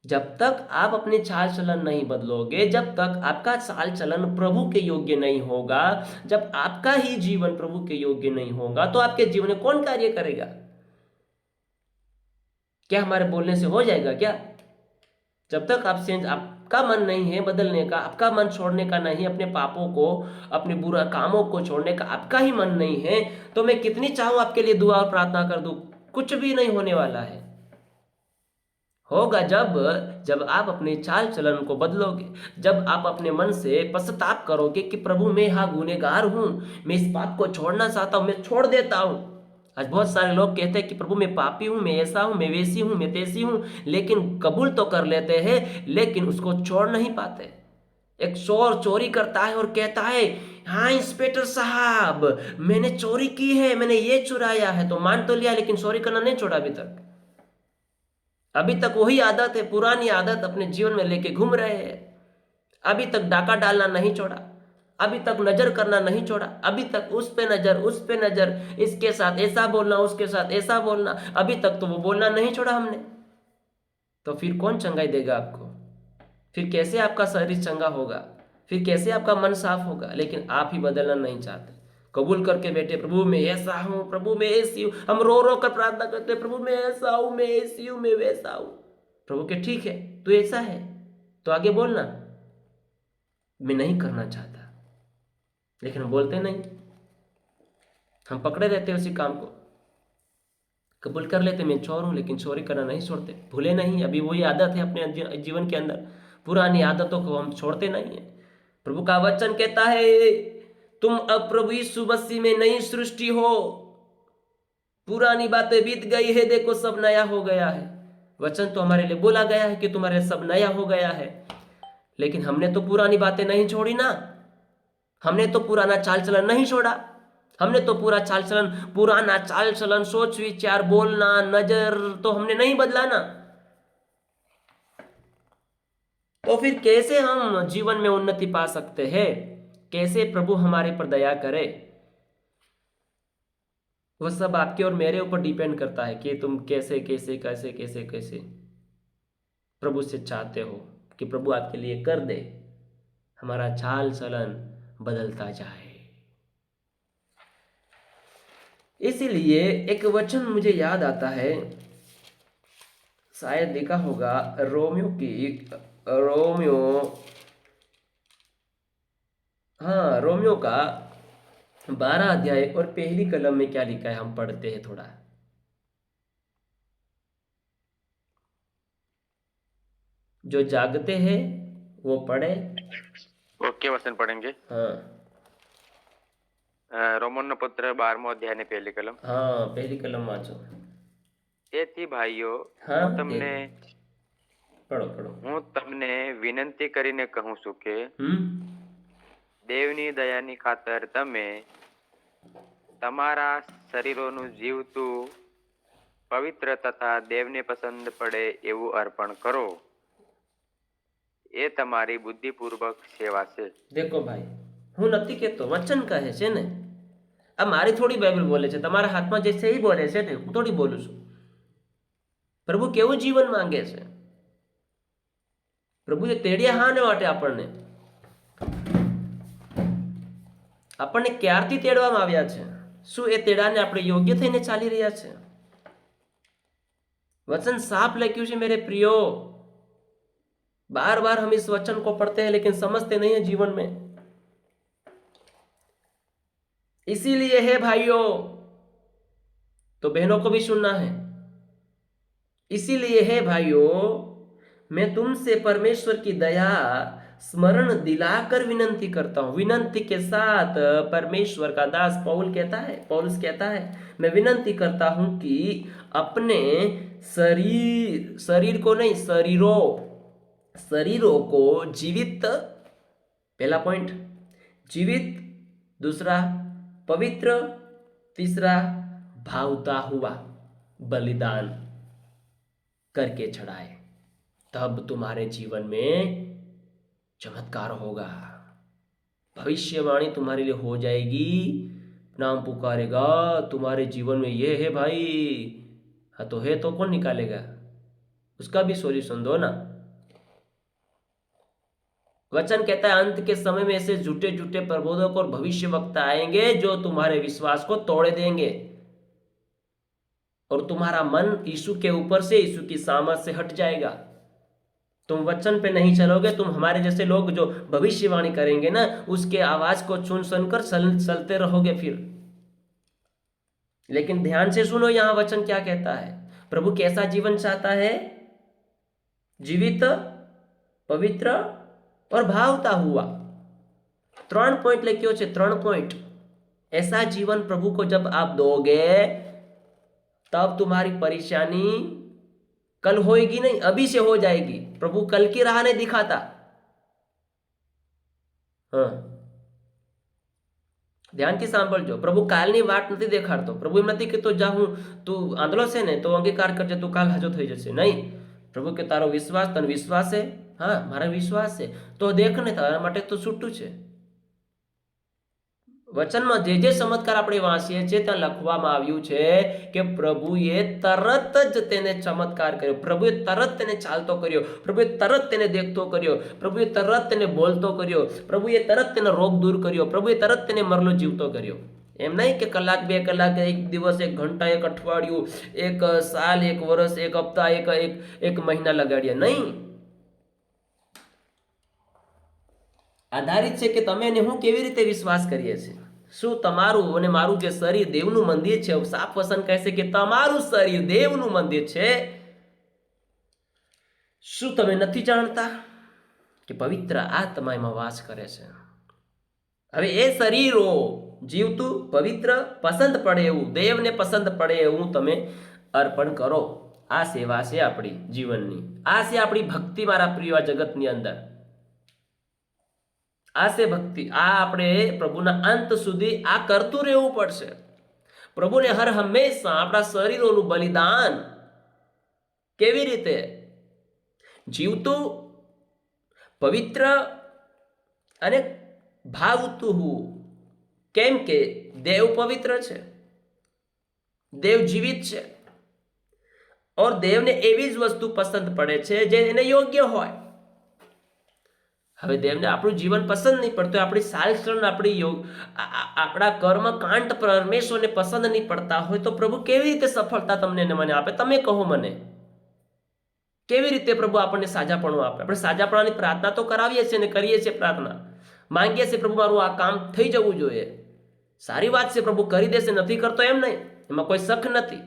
जब तक आप अपने चाल चलन नहीं बदलोगे, जब तक आपका चाल चलन प्रभु के योग्य नहीं होगा, जब आपका ही जीवन प्रभु के योग्य नहीं होगा, तो आपके जीवन में कौन कार्य करेगा? क्या हमारे बोलने से हो जाएगा क्या? जब तक आपका मन नहीं है बदलने का, आपका मन छोड़ने का नहीं, अपने पापों को, अपने बुरा कामों को छोड़ने का आपका ही मन नहीं है, तो मैं कितनी चाहूं आपके लिए दुआ और प्रार्थना कर दूं, कुछ भी नहीं होने वाला है। होगा जब आप अपने चाल चलन को बदलोगे, जब आप अपने मन से पश्चाताप करोगे कि प्रभु मैं हाँ गुनहगार हूं, मैं इस बात को छोड़ना चाहता हूं, मैं छोड़ देता हूं। आज बहुत सारे लोग कहते हैं कि प्रभु मैं पापी हूं, मैं ऐसा हूं, मैं वैसी हूं, मैं तैसी हूं, लेकिन कबूल तो कर लेते हैं, लेकिन उसको छोड़ नहीं पाते। एक चोर चोरी करता है और कहता है, हाँ इंस्पेक्टर साहब मैंने चोरी की है, मैंने ये चुराया है, तो मान तो लिया, लेकिन चोरी करना नहीं छोड़ा अभी तक वही आदत है, पुरानी आदत अपने जीवन में लेके घूम रहे हैं। अभी तक डाका डालना नहीं छोड़ा, अभी तक नजर करना नहीं छोड़ा, अभी तक उस पे नजर, इसके साथ ऐसा बोलना, उसके साथ ऐसा बोलना, अभी तक तो वो बोलना नहीं छोड़ा हमने। तो फिर कौन चंगाई देगा आपको? फिर कैसे आपका शरीर चंगा होगा? फिर कैसे आपका मन साफ होगा? लेकिन आप ही बदलना नहीं चाहते, कबूल करके बैठे, प्रभु मैं ऐसा हूं, प्रभु मैं ऐसी हूं। हम रो रो कर प्रार्थना करते हैं, प्रभु मैं ऐसा हूं, मैं ऐसी हूं, मैं वैसा हूं। प्रभु के ठीक है, तू ऐसा है तो आगे बोलना, मैं नहीं करना चाहता, लेकिन हम बोलते नहीं, हम पकड़े रहते उसी काम को, कबूल कर लेते मैं चोर हूं, लेकिन चोरी करना नहीं छोड़ते, भूले नहीं। अभी वही आदत है अपने जीवन के अंदर, पुरानी आदतों को हम छोड़ते नहीं है। प्रभु का वचन कहता है, तुम अब प्रभु यीशु मसीह में नई सृष्टि हो, पुरानी बातें बीत गई है, देखो सब नया हो गया है। वचन तो हमारे लिए बोला गया है कि तुम्हारे सब नया हो गया है, लेकिन हमने तो पुरानी बातें नहीं छोड़ी ना, हमने तो पुराना चाल चलन नहीं छोड़ा, हमने तो पुराना चाल चलन, सोच विचार, बोलना, नजर तो हमने नहीं बदला ना। तो फिर कैसे हम जीवन में उन्नति पा सकते हैं? कैसे प्रभु हमारे पर दया करे? वह सब आपके और मेरे ऊपर डिपेंड करता है कि तुम कैसे कैसे कैसे कैसे कैसे प्रभु से चाहते हो कि प्रभु आपके लिए कर दे, हमारा चाल चलन बदलता जाए। इसीलिए एक वचन मुझे याद आता है, शायद देखा होगा, रोमियो का 12 अध्याय और पहली कलम में क्या लिखा है, हम पढ़ते हैं थोड़ा। जो जागते हैं वो पढ़े। ओके, वचन पढ़ेंगे। हाँ रोमन पत्र 12 अध्याय ने पहली कलम। हाँ, पहली कलम वाँचो। તેથી ભાઈઓ, हाँ, હું તમને વિનંતી કરીને કહું છું કે દેવની દયાની ખાતર તમે તમારા શરીરોનું જીવતું, પવિત્ર તથા દેવને પસંદ પડે એવું અર્પણ કરો, એ તમારી બુદ્ધિપૂર્વક સેવા છે। देखो भाई, હું નથી કહેતો, વચન કહે છે ને। આ મારી થોડી બાઇબલ બોલે છે, તમારા હાથમાં જે છે એ બોલે છે ને, હું થોડી બોલું છું। પ્રભુ કેવું જીવન માંગે છે? પ્રભુએ તેડ્યા હાને માટે આપણને ક્યારથી તેડવામાં આવ્યા છે? શું એ તેડાને આપણે યોગ્ય થઈને ચાલી રહ્યા છે? वचन साफ लिख्યું છે मेरे प्रियो। बार बार हम इस वचन को पढ़ते हैं लेकिन समझते नहीं है जीवन में। इसीलिए है भाइयों, तो बहनों को भी सुनना है। इसीलिए है भाइयों, मैं तुमसे परमेश्वर की दया स्मरण दिलाकर विनंती करता हूं। विनंती के साथ परमेश्वर का दास पौलुस कहता है, मैं विनंती करता हूं कि अपने शरीर को नहीं, शरीरों को जीवित, पहला पॉइंट जीवित, दूसरा पवित्र, तीसरा भावता हुआ बलिदान करके चढ़ाए, तब तुम्हारे जीवन में चमत्कार होगा। भविष्यवाणी तुम्हारे लिए हो जाएगी, नाम पुकारेगा, तुम्हारे जीवन में ये है भाई। हाँ तो है तो कौन निकालेगा? उसका भी सॉल्यूशन दो ना। वचन कहता है अंत के समय में ऐसे झूठे झूठे प्रबोधक और भविष्य वक्ता आएंगे जो तुम्हारे विश्वास को तोड़ देंगे और तुम्हारा मन यीशु के ऊपर से, यीशु की सामर्थ से हट जाएगा। तुम वचन पे नहीं चलोगे, तुम हमारे जैसे लोग जो भविष्यवाणी करेंगे ना, उसके आवाज को सुनकर चलते रहोगे फिर। लेकिन ध्यान से सुनो, यहां वचन क्या कहता है? प्रभु कैसा जीवन चाहता है? जीवित, पवित्र और भावता हुआ। 3 पॉइंट लिखियो छे, 3 पॉइंट। ऐसा जीवन प्रभु को जब आप दोगे, तब तुम्हारी परेशानी कल होएगी नहीं, अभी से हो जाएगी। प्रभु कल की राह नहीं दिखाता। हाँ, ધ્યાનથી સાંભળજો, પ્રભુ કાલની વાટ નથી દેખાડતો। પ્રભુ એમ નથી કહેતો જા હું તું આંધળો છે ને તો અંગીકાર કરજે, તું કાલ હાજો થઈ જશે, નહીં। પ્રભુ કે તારો વિશ્વાસ, તને વિશ્વાસ છે? હા, મારા વિશ્વાસ છે, તો દેખ ને, તારા માટે તો છૂટું છે। વચનમાં જે ચમત્કાર આપણે વાંચીએ છીએ ત્યાં લખવામાં આવ્યું છે કે પ્રભુએ તરત જ તેને ચમત્કાર કર્યો, પ્રભુએ તરત તેને ચાલતો કર્યો, પ્રભુએ તરત તેને દેખતો કર્યો, પ્રભુએ તરત તેને બોલતો કર્યો, પ્રભુએ તરત તેનો રોગ દૂર કર્યો, પ્રભુએ તરત તેને મરલો જીવતો કર્યો। એમ નહીં કે કલાક, 2 કલાક, 1 દિવસ, 1 ઘંટા, 1 અઠવાડિયું, 1 સાલ, 1 વર્ષ, 1 હપ્તા, 1 મહિના લગાડ્યા, નહીં। આધારિત છે કે તમે અને હું કેવી રીતે વિશ્વાસ કરીએ છીએ। શું તમારું અને મારું જે શરીર દેવનું મંદિર છે? સાફ વચન કહે છે કે તમારું શરીર દેવનું મંદિર છે। શું તમે નથી જાણતા કે પવિત્ર આત્મા એમાં વાસ કરે છે? હવે એ શરીરો જીવતું, પવિત્ર, પસંદ પડે એવું, દેવને પસંદ પડે એવું તમે અર્પણ કરો। આ સેવા છે આપણી જીવનની, આ છે આપણી ભક્તિ મારા પ્રિય જગતની અંદર। આ છે ભક્તિ। આ આપણે પ્રભુના અંત સુધી આ કરતું રહેવું પડશે। પ્રભુને હર હંમેશા આપણા શરીરોનું બલિદાન કેવી રીતે? જીવતું, પવિત્ર અને ભાવતું હું। કેમ કે દેવ પવિત્ર છે, દેવ જીવિત છે ઓર દેવને એવી જ વસ્તુ પસંદ પડે છે જે એને યોગ્ય હોય. હવે દેવને આપણું જીવન પસંદ નહીં પડતું, આપણી ચાલચલણ, આપણા કર્મ કાંડ પરમેશ્વરને પસંદ નહીં પડતા હોય તો પ્રભુ કેવી રીતે સફળતા તમને ને મને આપે? તમે કહો મને, કેવી રીતે પ્રભુ આપણને સાજાપણું આપે? આપણે સાજાપણાની પ્રાર્થના તો કરાવીએ છીએ ને કરીએ છીએ, પ્રાર્થના માંગીએ છીએ, પ્રભુ મારું આ કામ થઈ જવું જોઈએ. સારી વાત છે, પ્રભુ કરી દેશે, નથી કરતો એમ નહીં, એમાં કોઈ શક નથી.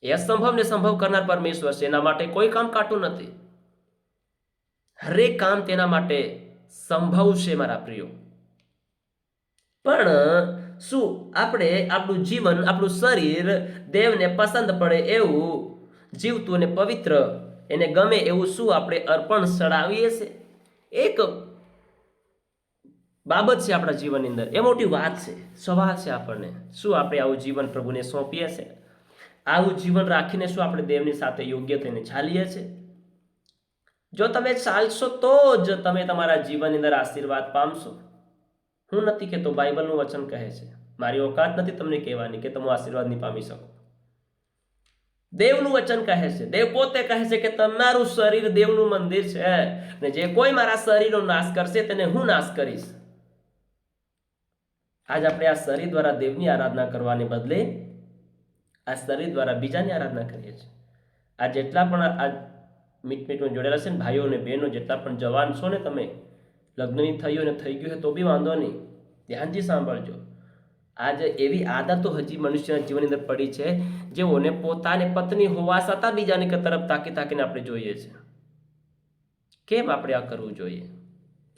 એ અસંભવને સંભવ કરનાર પરમેશ્વર છે, એના માટે કોઈ કામ કાઢું નથી. હરેક કામ તેના માટે સંભવ છે મારા પ્રિયો. પણ શું આપણે આપણું જીવન, આપણું શરીર દેવને પસંદ પડે એવું, જીવતું અને પવિત્ર, એને ગમે એવું શું આપણે અર્પણ ચડાવીએ છીએ? એક બાબત છે આપણા જીવનની અંદર, એ મોટી વાત છે, સવાલ છે આપણને. શું આપણે આવું જીવન પ્રભુને સોંપીએ છીએ? આવું જીવન રાખીને શું આપણે દેવની સાથે યોગ્ય થઈને ચાલીએ છીએ? જો તમે ચાલશો તો જ તમે તમારા જીવનની અંદર આશીર્વાદ પામશો. હું નથી કહેતો, બાઇબલનું વચન કહે છે. મારી ઓકાત નથી તમને કહેવાની કે તમે આશીર્વાદ નહીં પામી શકો. દેવનું વચન કહે છે, દેવ પોતે કહે છે કે તમારું શરીર દેવનું મંદિર છે અને જે કોઈ મારા શરીરનો નાશ કરશે તેને હું નાશ કરીશ. આજ આપણે આ શરીર દ્વારા દેવની આરાધના કરવાને બદલે આ શરીર દ્વારા બીજાની આરાધના કરીએ છીએ. આ જેટલા પણ આ મીટમાં જોડેલા છે ને ભાઈઓ અને બહેનો, જેટલા પણ જવાન છો ને, તમે લગ્નની થયું ને થઈ ગયું હોય તો બી વાંધો નહીં, ધ્યાનથી સાંભળજો. આજે એવી આદતો હજી મનુષ્યના જીવનની અંદર પડી છે જેઓને પોતાને પત્ની હોવા છતાં બીજાની તરફ તાકીને આપણે જોઈએ છે. કેમ આપણે આ કરવું જોઈએ?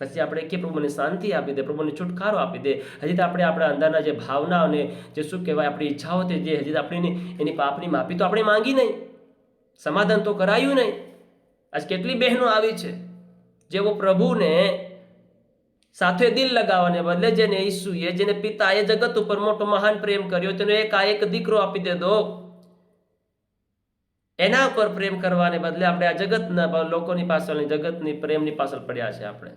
પછી આપણે કે પ્રભુ મને શાંતિ આપી દે, પ્રભુ મને છુટકારો આપી દે. હજી તો આપણે આપણા અંદરના જે ભાવના અને જે શું કહેવાય આપણી ઈચ્છાઓ તે જે હજી આપણે એની પાપની માફી તો આપણે માંગી નહીં, સમાધાન તો કરાયું નહીં. આજ કેટલી બહેનો આવી છે જેઓ પ્રભુને સાથે દિલ લગાવવાને બદલે જેને ઈસુએ, જેને પિતાએ જગત ઉપર મોટો મહાન પ્રેમ કર્યો, તેનો એક દીકરો આપી દીધો, એના ઉપર પ્રેમ કરવાને બદલે આપણે આ જગતના લોકોની પાછળ, જગતની પ્રેમની પાછળ પડ્યા છે આપણે.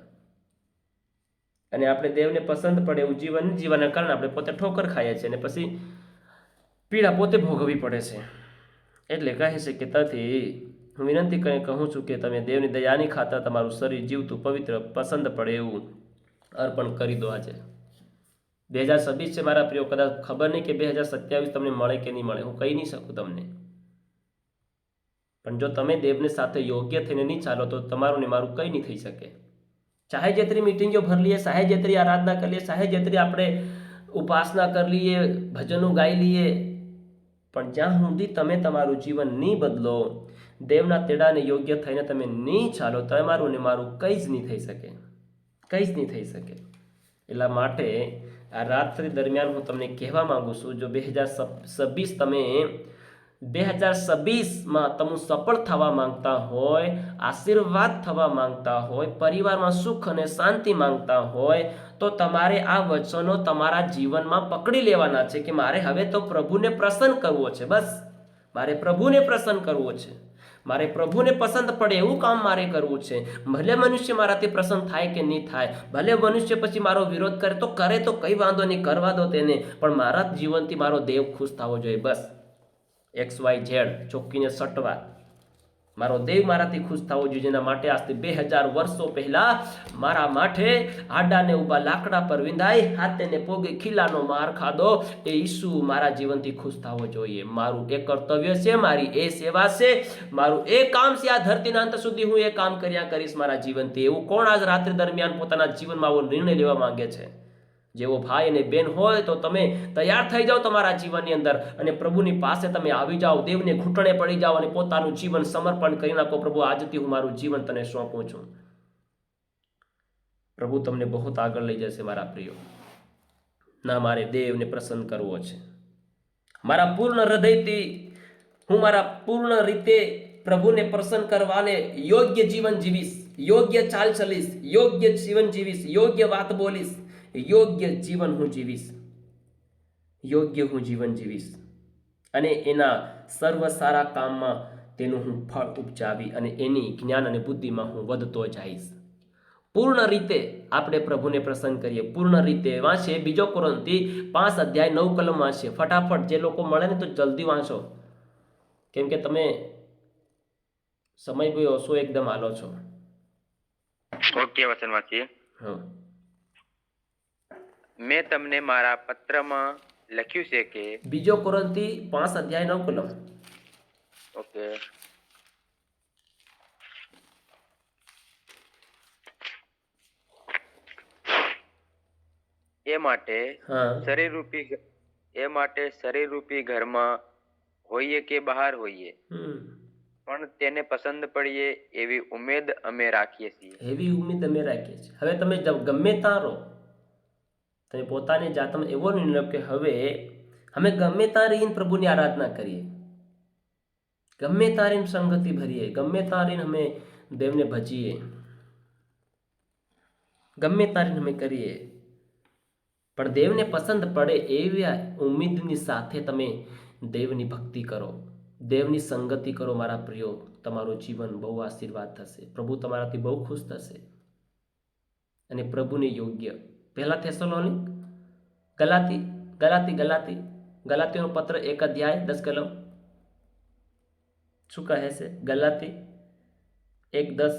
અને આપણે દેવને પસંદ પડે એવું જીવન જીવવાના કારણે આપણે પોતે ઠોકર ખાઈએ છીએ અને પછી પીડા પોતે ભોગવવી પડે છે. એટલે કહે છે કે તેથી હું વિનંતી કરી કહું છું કે તમે દેવની દયાની ખાતર તમારું શરીર જીવતું, પવિત્ર, પસંદ પડે એવું અર્પણ કરી દો. આજે 2026 છે મારા પ્રિયો. કદાચ ખબર નહીં કે 2027 તમને મળે કે નહીં મળે, હું કહી નહીં શકું તમને. પણ જો તમે દેવની સાથે યોગ્ય થઈને નહીં ચાલો તો તમારું ને મારું કંઈ નહીં થઈ શકે. ચાહે જેટલી મિટિંગો ભરી લઈએ, ચાહે જેટલી આરાધના કરી લઈએ, ચાહે જેટલી આપણે ઉપાસના કરી લઈએ, ભજનો ગાઈ લઈએ, પણ જ્યાં સુધી તમે તમારું જીવન નહીં બદલો, દેવના તેડાને યોગ્ય થઈને તમે નહીં ચાલો, તમારું ને મારું કંઈ જ નહીં થઈ શકે, કંઈ જ નહીં થઈ શકે. એટલા માટે આ રાત્રિ દરમિયાન હું તમને કહેવા માંગુ છું, જો 2026માં તમે સફળ થવા માંગતા હોય, આશીર્વાદ થવા માંગતા હોય, પરિવારમાં સુખ અને શાંતિ માંગતા હોય, તો તમારે આ વચનો તમારા જીવનમાં પકડી લેવાના છે કે મારે હવે તો પ્રભુને પ્રસન્ન કરવો છે. બસ મારે પ્રભુને પ્રસન્ન કરવો છે, મારે પ્રભુને પસંદ પડે એવું કામ મારે કરવું છે. ભલે મનુષ્ય મારાથી પ્રસન્ન થાય કે નહીં થાય, ભલે મનુષ્ય પછી મારો વિરોધ કરે તો કંઈ વાંધો નહીં, કરવા દો તેને, પણ મારા જીવનથી મારો દેવ ખુશ થવો જોઈએ. બસ XYZ ચોખ્ખીને સટવા, મારો દેવ મારાથી ખુશ થવો જોઈએ. જેના માટે આજથી 2000 વર્ષો પહેલા મારા માથે આડાને ઊભા લાકડા પર વિંધાઈ, હાથેને પોગે ખીલાનો માર ખાધો એ ઈસુ મારા જીવનથી ખુશ થવો જોઈએ. મારું એ કર્તવ્ય છે, મારી એ સેવા છે, મારું એ કામ છે. આ ધરતીના અંત સુધી હું એ કામ કર્યા કરીશ મારા જીવનથી. એવું કોણ આજ રાત્રિ દરમિયાન પોતાના જીવનમાં આવો નિર્ણય લેવા માંગે છે? જેવો ભાઈ અને બેન હોય તો તમે તૈયાર થઈ જાઓ તમારા જીવનની અંદર અને પ્રભુની પાસે તમે આવી જાઓ, દેવને ઘૂંટણે પડી જાઓ અને પોતાનું જીવન સમર્પણ કરી નાખો. પ્રભુ આજથી હું મારું જીવન તને સોંપું છું. પ્રભુ તમને બહુ આગળ લઈ જશે મારા પ્રિયો. ના, મારે દેવને પ્રસન્ન કરવો છે. મારા પૂર્ણ હૃદયથી હું મારા પૂર્ણ રીતે પ્રભુને પ્રસન્ન કરવાને યોગ્ય જીવન જીવીશ, યોગ્ય ચાલ ચલીશ, યોગ્ય જીવન જીવીશ, યોગ્ય વાત બોલીશ, યોગ્ય જીવન હું જીવીશ, યોગ્ય હું જીવન જીવીશ અને એના સર્વ સારા કામમાં તેનું હું ફળ ઉપજાવી અને એની જ્ઞાન અને બુદ્ધિમાં હું વધતો જઈશ. પૂર્ણ રીતે આપણે પ્રભુને પ્રસન્ન કરીએ. પૂર્ણ રીતે વાંચીએ. 2 કોરિન્થી 5 અધ્યાય 9 કલમ વાંચીએ ફટાફટ. જે લોકો મળે ને તો જલ્દી વાંચો, કેમ કે તમે સમય બી ઓછો એકદમ આલો છો. ઓકે, વચન વાંચીએ. હા. મેં તમને મારા પત્રમાં લખ્યું છે કે 2 કોરિન્થી 5 અધ્યાય 9 કલમ. ઓકે, એ માટે હા. શરીરરૂપી ઘરમાં હોઈએ કે બહાર હોઈએ, પણ તેને પસંદ પડીએ એવી ઉમેદ અમે રાખીએ છીએ. એવી ઉમ્મીદ અમે રાખીએ છીએ. હવે તમે ગમે ત્યાં રહો, તમે પોતાની જાતમાં એવો નિર્ણય કે હવે અમે ગમે ત્યાં રહીને પ્રભુની આરાધના કરીએ, ગમે ત્યાં રહીને સંગતિ ભરીએ, ગમે ત્યાં રહીને અમે દેવને ભજીએ, ગમે ત્યાં રહીને અમે કરીએ, પણ દેવને પસંદ પડે એવી ઉમ્મીદની સાથે તમે દેવની ભક્તિ કરો, દેવની સંગતિ કરો. મારા પ્રિયો, તમારું જીવન બહુ આશીર્વાદ થશે. પ્રભુ તમારાથી બહુ ખુશ થશે અને પ્રભુને યોગ્ય. 1 થેસલોનિક ગલાતીનો પત્ર 1 અધ્યાય 10 કલમ શું કહે છે? ગલાતી 1:10.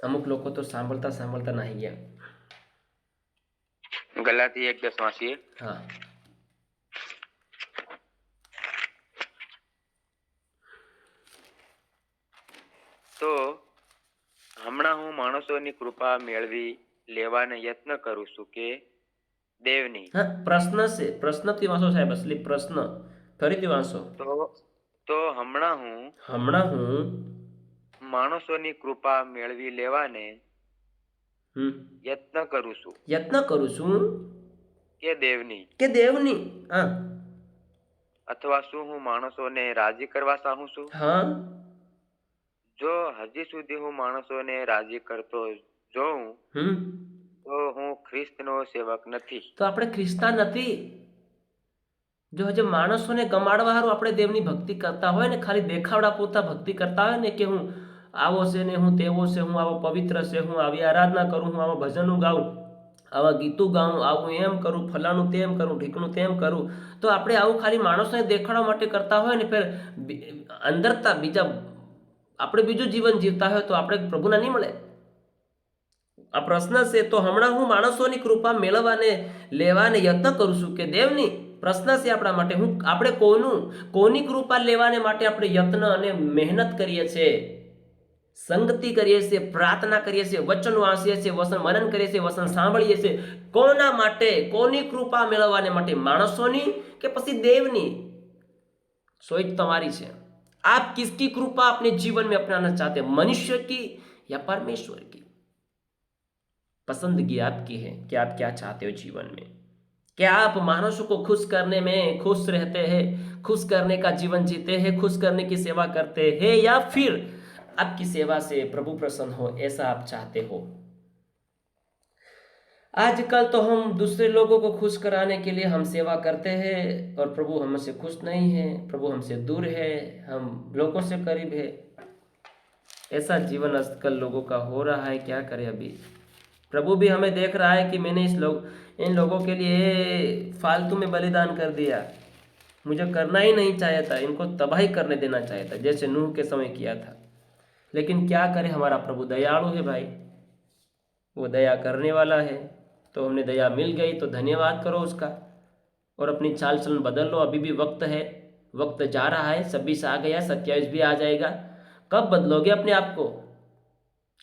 અમુક લોકો તો સાંભળતા નાહી ગયા. ગલાતી 1:10 વાંચીએ. હા. તો હમણાં હું માણસોની કૃપા મેળવી લેવાને યત્ન કરું છું કે દેવની. હા, પ્રશ્ન છે. પ્રશ્નથી વાંચો સાહેબ, અસલી પ્રશ્ન ફરીથી વાંચો. તો હમણાં હું માણસોની કૃપા મેળવી લેવાને યત્ન કરું છું કે દેવની. હા. અથવા શું હું માણસોને રાજી કરવા ચાહું છું? હા. જો હજી સુધી હું માણસોને રાજી કરતો જોઉં તો હું ખ્રિસ્તનો સેવક નથી. તો આપણે ખ્રિસ્તા નથી. જો હજુ માણસોને ગમાડવા હારું આપણે દેવની ભક્તિ કરતા હોય ને, ખાલી દેખાવડા પૂરતા ભક્તિ કરતા હોય ને કે હું આવો છે ને હું તેવો છે, હું આવો પવિત્ર છે, હું આવી આરાધના કરું, હું આવા ભજનો ગાઉં, આવા ગીતું ગાઉં, આવું એમ કરું, ફલાણું તેમ કરું, ઢીકણું તેમ કરું, તો આપણે આવું ખાલી માણસોને દેખાડવા માટે કરતા હોય ને, ફેર અંદરતા આપણે બીજું જીવન જીવતા હોય તો આપણે પ્રભુના નહીં મળે. આ પ્રશ્ન છે. તો હમણાં હું માણસોની કૃપા મેળવવાને લેવાને યત્ન કરું છું કે દેવની. પ્રશ્ન છે આપણા માટે. આપણે કોની કૃપા લેવાને માટે આપણે યત્ન અને મહેનત કરીએ છીએ, સંગતિ કરીએ છીએ, પ્રાર્થના કરીએ છીએ, વચન વાંચીએ છીએ, વચન મનન કરીએ છીએ, વચન સાંભળીએ છીએ. કોના માટે? કોની કૃપા મેળવવાને માટે? માણસોની કે પછી દેવની? સોચ તમારી છે. आप किसकी कृपा अपने जीवन में अपनाना चाहते हैं, मनुष्य की या परमेश्वर की? पसंदगी आपकी है कि आप क्या चाहते हो जीवन में. क्या आप मानसों को खुश करने में खुश रहते हैं, खुश करने का जीवन जीते हैं, खुश करने की सेवा करते हैं, या फिर आपकी सेवा से प्रभु प्रसन्न हो, ऐसा आप चाहते हो? आजकल तो हम दूसरे लोगों को खुश कराने के लिए हम सेवा करते हैं और प्रभु हमसे खुश नहीं है, प्रभु हमसे दूर है, हम लोगों से करीब है. ऐसा जीवन आजकल लोगों का हो रहा है. क्या करें अभी? प्रभु भी हमें देख रहा है कि मैंने इन लोगों के लिए फालतू में बलिदान कर दिया, मुझे करना ही नहीं चाहिए था, इनको तबाही करने देना चाहिए था, जैसे नूह के समय किया था. लेकिन क्या करें, हमारा प्रभु दयालु है भाई, वो दया करने वाला है. तो हमने दया मिल गई तो धन्यवाद करो उसका और अपनी चाल चलन बदल लो. अभी भी वक्त है, वक्त जा रहा है. 26 आ गया, 27 भी आ जाएगा. कब बदलोगे अपने आप को?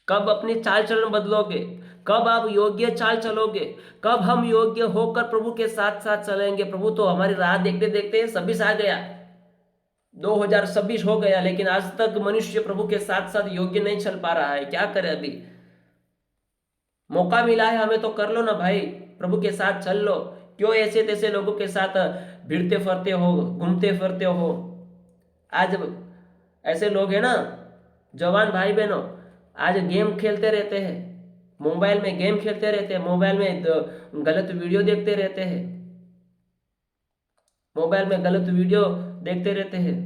कब अपनी चाल चलन बदलोगे? कब आप योग्य चाल चलोगे? कब हम योग्य होकर प्रभु के साथ साथ चलेंगे? प्रभु तो हमारी राह देखते देखते 26 आ गया, 2026 हो गया, लेकिन आज तक मनुष्य प्रभु के साथ साथ योग्य नहीं चल पा रहा है. क्या करे अभी? मौका मिला है हमें तो कर लो ना भाई, प्रभु के साथ चल लो. क्यों ऐसे तैसे लोगों के साथ भिड़ते फिरते हो, घूमते फिरते हो? आज ऐसे लोग हैं ना, जवान भाई बहनों, आज गेम खेलते रहते हैं, मोबाइल में गेम खेलते रहते हैं, मोबाइल में गलत वीडियो देखते रहते हैं, मोबाइल में गलत वीडियो देखते रहते हैं.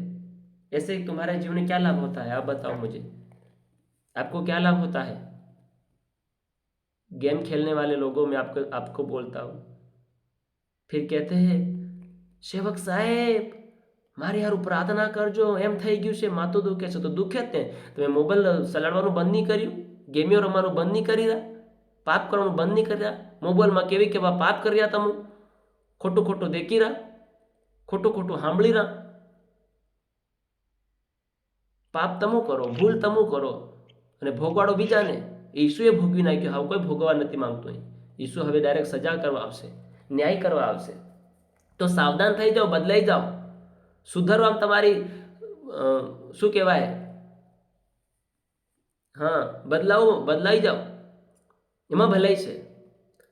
ऐसे तुम्हारे जीवन में क्या लाभ होता है? आप बताओ मुझे, आपको क्या लाभ होता है? गेम खेलने वाले लोगों में आपको बोलता हूँ, फिर कहते हैं सेवक साहेब મારી હારું પ્રાર્થના કરજો, એમ થઈ ગયું છે, માથું દુખે છે. તો દુખે જ ને, તમે મોબાઈલ ચલાવવાનું બંધ નહીં કર્યું, ગેમિયો રમવાનું બંધ નહીં કરી રહ્યા, પાપ કરવાનું બંધ નહીં કરી રહ્યા, મોબાઈલમાં કેવા પાપ કરી રહ્યા, તમે ખોટું ખોટું દેખી રહ્યા, ખોટું ખોટું સાંભળી રહ્યા. પાપ તમું કરો, ભૂલ તમું કરો અને ભોગવાડો બીજાને. ઈસુએ ભોગવી નાખ્યું, હવે કોઈ ભોગવવા નથી માંગતું. ઈસુ હવે ડાયરેક્ટ સજા કરવા આવશે, ન્યાય કરવા આવશે. તો સાવધાન થઈ જાઓ, બદલાઈ જાઓ, સુધરવામાં તમારી શું કહેવાય, હા, બદલાઈ જાઓ, એમાં ભલાઈ છે,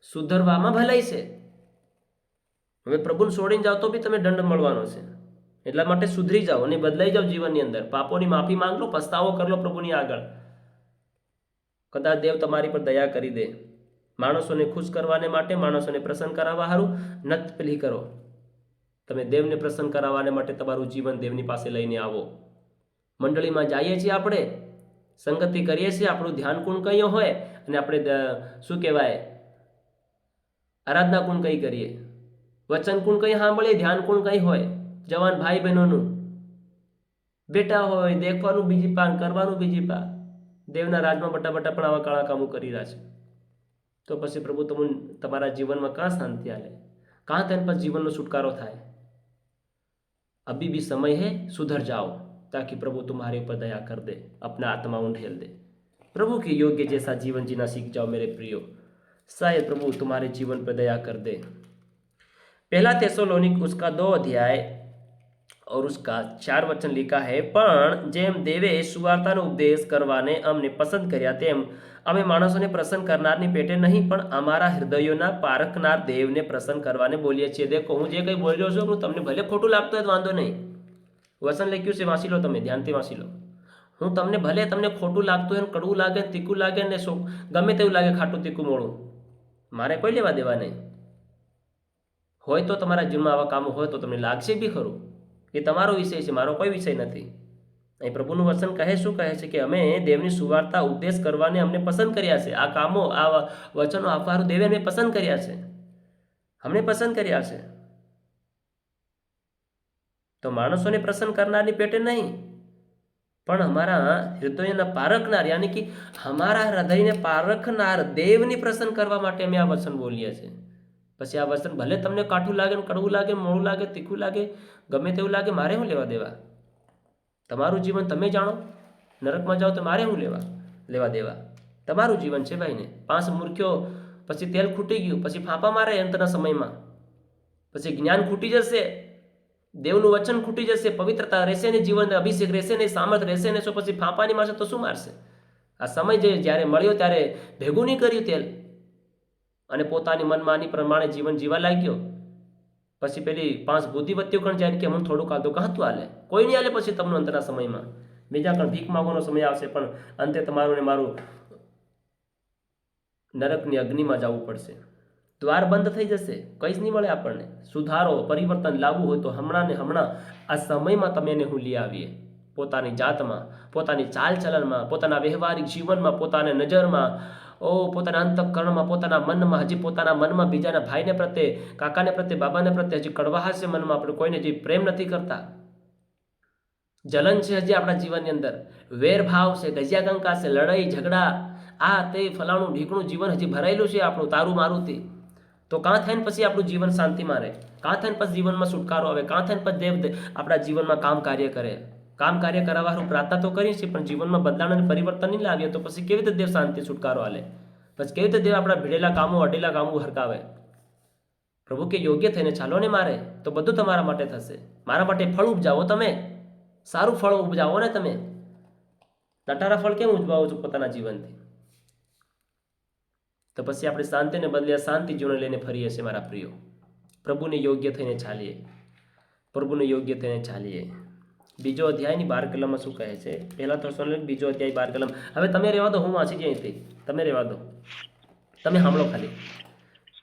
સુધરવામાં ભલાઈ છે. હવે પ્રભુને છોડીને જાઓ તો બી તમે દંડ મળવાનો છે. એટલા માટે સુધરી જાઓ અને બદલાઈ જાઓ જીવનની અંદર. પાપોની માફી માંગ લો, પસ્તાવો કરી લો પ્રભુની આગળ. કદાચ દેવ તમારી પર દયા કરી દે. માણસોને ખુશ કરવાને માટે, માણસોને પ્રસન્ન કરાવવા સારું નત પેલી કરો. તમે દેવને પ્રસન્ન કરાવવાને માટે તમારું જીવન દેવની પાસે લઈને આવો. મંડળીમાં જઈએ છીએ, આપણે સંગતિ કરીએ છીએ, આપણું ધ્યાન કુણ કયો હોય અને આપણે શું કહેવાય આરાધના કુણ કઈ કરીએ, વચન કુણ કઈ સાંભળીએ, ધ્યાન કુણ કઈ હોય. જવાન ભાઈ બહેનોનું બેટા હોય, દેખવાનું બીજી પા, કરવાનું બીજી પા. દેવના રાજમાં બટા પણ આવા કાળા કામો કરી રહ્યા છે. તો પછી પ્રભુ તમારા જીવનમાં કાં શાંતિ આલે, કાં તેના પર જીવનનો છુટકારો થાય. अभी भी समय है, सुधर जाओ ताकि प्रभु तुम्हारे ऊपर दया कर दे, अपना आत्मा उंडेल दे. प्रभु के योग्य जैसा जीवन जीना सीख जाओ मेरे प्रियो. शायद प्रभु तुम्हारे जीवन पर दया कर दे. पहला थेसलोनिक उसका 2 अध्याय और उसका 4 वचन लिखा है, पण जेम देवे सुवार्तानो उपदेश करवाने अमने पसंद कर्या तेम અમે માણસોને પ્રસન્ન કરનારની પેટે નહીં, પણ અમારા હૃદયોના પારખનાર દેવને પ્રસન્ન કરવાને બોલીએ છીએ. દેખો, હું જે કંઈ બોલી રહ્યો છું, હું તમને ભલે ખોટું લાગતું હોય તો વાંધો નહીં. વચન લખ્યું છે, વાંચી લો, તમે ધ્યાનથી વાંચી લો. હું તમને ખોટું લાગતું હોય, કડવું લાગે, તીખું લાગે ને ગમે તેવું લાગે, ખાટું તીખું મોડું, મારે કોઈ લેવા દેવા નહીં. હોય તો તમારા જીવનમાં આવા કામો હોય તો તમને લાગશે બી ખરું, એ તમારો વિષય છે, મારો કોઈ વિષય નથી. અહીં પ્રભુનું વચન કહે શું કહે છે કે અમે દેવની સુવાર્તા ઉપદેશ કરવાને અમને પસંદ કર્યા છે. આ કામો, આ વચનો આપવાનું દેવે અમને પસંદ કર્યા છે, અમને પસંદ કર્યા છે. તો માણસોને પ્રસન્ન કરનારની પેટે નહીં, પણ અમારા હૃદયના પારખનાર, યાની કે અમારા હૃદયને પારખનાર દેવની પ્રસન્ન કરવા માટે અમે આ વચન બોલીએ છીએ. પછી આ વચન ભલે તમને કાઠું લાગે, કડવું લાગે, મોડું લાગે, તીખું લાગે, ગમે તેવું લાગે, મારે શું લેવા દેવા? તમારું જીવન તમે જાણો. નરકમાં જાઓ તો મારે શું લેવા દેવા? તમારું જીવન છે ભાઈને. 5 મૂર્ખ્યો, પછી તેલ ખૂટી ગયું, પછી ફાંપા મારે અંતના સમયમાં, પછી જ્ઞાન ખૂટી જશે, દેવનું વચન ખૂટી જશે, પવિત્રતા રહેશે ને, જીવન અભિષેક રહેશે ને, સામર્થ રહેશે ને, પછી ફાંપાની મારશે તો શું મારશે? આ સમય જ્યારે મળ્યો ત્યારે ભેગું નહીં કર્યું તેલ, અને પોતાની મનમાની પ્રમાણે જીવન જીવા લાગ્યો. પછી પેલી 5 બુદ્ધિવતીઓ કણ જાય કે હું થોડુંક હાલતો, કાં તું હાલે? કોઈ નહીં હાલે. પછી તમને અંતના સમયમાં બીજા કણ ભીખ માંગવાનો સમય આવશે, પણ અંતે તમારું ને મારું નરકની અગ્નિમાં જવું પડશે. દ્વાર બંધ થઈ જશે, કંઈ જ નહીં મળે આપણને. સુધારો, પરિવર્તન લાવવું હોય તો હમણાં ને હમણાં આ સમયમાં તમે એને હું લઈ આવીએ. પોતાની જાતમાં, પોતાની ચાલચલનમાં, પોતાના વ્યવહારિક જીવનમાં, પોતાના નજરમાં, પોતાના અંતઃકરણમાં, પોતાના મનમાં, હજી પોતાના મનમાં બીજાના ભાઈને પ્રત્યે, કાકાને પ્રત્યે, બાબાને પ્રત્યે હજી કડવાશ છે મનમાં, આપણે કોઈને હજી પ્રેમ નથી કરતા, જલન છે હજી આપણા જીવનની અંદર, વેરભાવ છે, ગજિયાગંકા છે, લડાઈ ઝઘડા, આ તે ફલાણું ઢીકણું જીવન હજી ભરાયેલું છે આપણું તારું મારુંથી. તો કાં થઈને પછી આપણું જીવન શાંતિમાં રહે, કાં થઈને પછી જીવનમાં છુટકારો આવે, કાં થઈને પછી દેવ આપણા જીવનમાં કામ કાર્ય કરે. કામ કાર્ય કરાવવાનું પ્રાર્થના તો કરીએ છીએ, પણ જીવનમાં બદલાણ અને પરિવર્તન નહીં લાવીએ તો પછી કેવી રીતે દેવ શાંતિ છુટકારો આલે? પછી કેવી રીતે દેવ આપણા ભીડેલા કામો, અડેલા કામો હરકાવે? પ્રભુ કે યોગ્ય થઈને ચાલો ને મારે, તો બધું તમારા માટે થશે. મારા માટે ફળ ઉપજાવો, તમે સારું ફળ ઉપજાવો ને. તમે નટારા ફળ કેમ ઉપજાવો છો પોતાના જીવનથી? તો પછી આપણે શાંતિને બદલે શાંતિ જીવન લઈને ફરીએ છીએ મારા પ્રિયો. પ્રભુને યોગ્ય થઈને ચાલીએ, પ્રભુને યોગ્ય થઈને ચાલીએ. બીજો અધ્યાયની 12 કલમમાં શું કહે છે? પહેલા તો બીજો અધ્યાય 12 કલમ. હવે તમે રહેવા દો, હું વાંચી જઈ અહીંથી, તમે રહેવા દો, તમે સાંભળો ખાલી.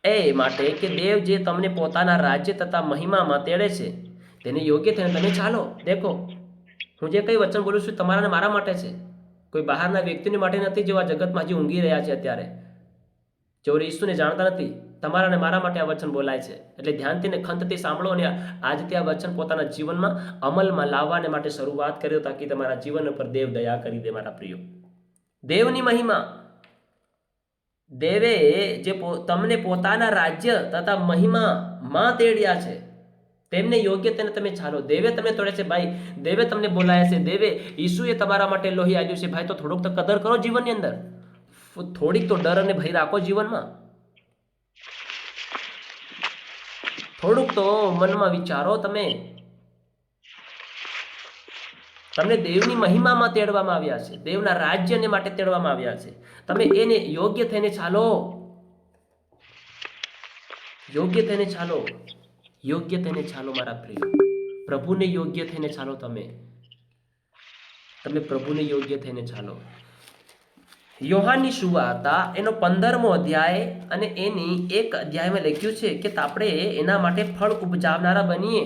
એ માટે કે દેવ જે તમને પોતાના રાજ્ય તથા મહિમામાં તેડે છે તેને યોગ્ય થઈને તમે ચાલો. દેખો, હું જે કંઈ વચન બોલું છું તમારા ને મારા માટે છે, કોઈ બહારના વ્યક્તિને માટે નથી જેવા જગતમાં હજી ઊંઘી રહ્યા છે અત્યારે, જેઓ ઈસુને જાણતા નથી. તમારા ને મારા માટે આ વચન બોલાય છે. એટલે ધ્યાનથી ને ખંતથી સાંભળો અને આજથી આ વચન પોતાના જીવનમાં અમલમાં લાવવાને માટે શરૂઆત કર્યો, તાકી તમારા જીવન ઉપર દેવ દયા કરી દે. મારા પ્રિયો, દેવની મહિમા, દેવે જે તમને પોતાના રાજ્ય તથા મહિમામાં તેડ્યા છે, તેમને યોગ્ય તેને તમે ચાલો. દેવે તમને તોડે છે ભાઈ, દેવે તમને બોલાયા છે, દેવે ઈસુએ તમારા માટે લોહી આપ્યું છે ભાઈ. તો થોડુંક તો કદર કરો જીવનની અંદર, થોડીક તો ડર અને ભય રાખો જીવનમાં, થોડુંક તો મનમાં વિચારો. તમને દેવની મહિમામાં તેડવામાં આવ્યા છે, દેવના રાજ્યને માટે તેડવામાં આવ્યા છે. તમે એને યોગ્ય થઈને ચાલો, યોગ્ય થઈને ચાલો, યોગ્ય થઈને ચાલો મારા પ્રિય. પ્રભુને યોગ્ય થઈને ચાલો. તમે પ્રભુને યોગ્ય થઈને ચાલો. યોહાનની સુવાર્તા એનો 15મો અધ્યાય અને એની 1 અધ્યાયમાં લખ્યું છે કે આપણે એના માટે ફળ ઉપજાવનારા બનીએ.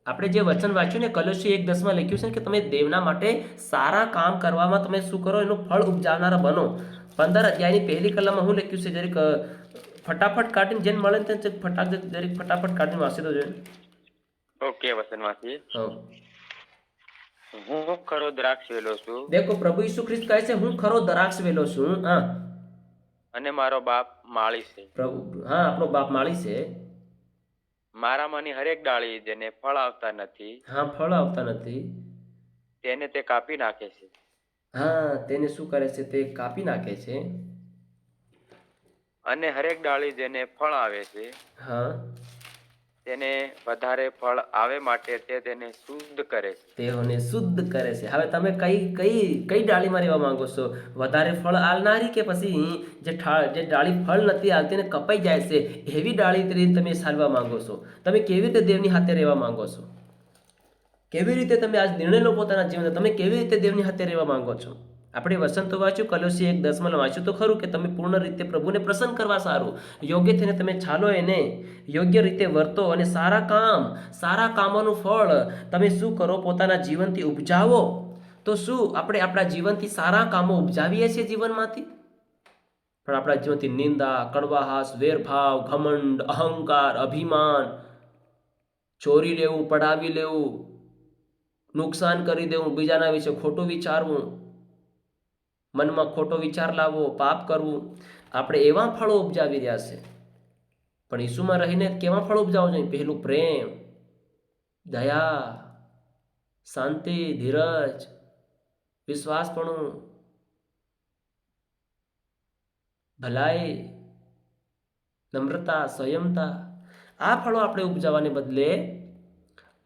આપણે જે વચન વાંચ્યું ને કલોસી 1:10 લખ્યું છે કે તમે દેવના માટે સારા કામ કરવામાં તમે શું કરો, એનું ફળ ઉપજાવનારા બનો. 15 અધ્યાયની પહેલી કલમમાં હું લખ્યું છે, જરીક ફટાફટ કાઢીને જેને મળે ને ફટાફટ કાઢીને વાંચી દો જોઈએ. ઓકે, વચન વાંચીએ. હું ખરો દ્રાક્ષ વેલો છું. દેખો, પ્રભુ ઈસુ ખ્રિસ્ત કહે છે હું ખરો દ્રાક્ષ વેલો છું. હા, અને મારો બાપ માળી છે. પ્રભુ, હા, આપણો બાપ માળી છે. મારામાંની હરેક ડાળી જેને ફળ આવતા નથી, હા, ફળ આવતા નથી, તેને તે કાપી નાખે છે. હા, તેને શું કરે છે? તે કાપી નાખે છે. અને હરેક ડાળી જેને ફળ આવે છે, હા, તેને વધારે ફળ આવે માટે તે તેને શુદ્ધ કરે છે. તેઓને શુદ્ધ કરે છે. હવે તમે કઈ ડાળીમાં રહેવા માંગો છો? વધારે ફળ આલનારી કે પછી જે ડાળી ફળ નથી આલતી ને કપાઈ જાય છે એવી ડાળી તમે ચાલવા માંગો છો? તમે કેવી રીતે દેવની હાથે રહેવા માંગો છો? કેવી રીતે તમે આજ નિર્ણય લો પોતાના જીવનમાં? તમે કેવી રીતે દેવની હાથે રહેવા માંગો છો? આપણે વચન તો વાંચ્યું, કલોસી 1:10 વાંચ્યું તો ખરું કે તમે પૂર્ણ રીતે પ્રભુને પ્રસન્ન કરવા સારું યોગ્ય થઈને તમે ચાલો, એને યોગ્ય રીતે વર્તો અને સારા કામોનું ફળ તમે શું કરો? પોતાના જીવનથી ઉપજાવો. તો શું આપણે આપણા જીવનથી સારા કામો ઉપજાવીએ છીએ જીવનમાંથી? પણ આપણા જીવનથી નિંદા, કડવાહાસ, વેરભાવ, ઘમંડ, અહંકાર, અભિમાન, ચોરી લેવું, પડાવી લેવું, નુકસાન કરી દેવું, બીજાના વિશે ખોટું વિચારવું, મનમાં ખોટો વિચાર લાવવો, પાપ કરવું, આપણે એવા ફળો ઉપજાવી રહ્યા છે. પણ ઈસુમાં રહીને કેવા ફળો ઉપજાવવા જોઈએ? પહેલું પ્રેમ, દયા, શાંતિ, ધીરજ, વિશ્વાસપણું, ભલાઈ, નમ્રતા, સંયમતા. આ ફળો આપણે ઉપજાવવાને બદલે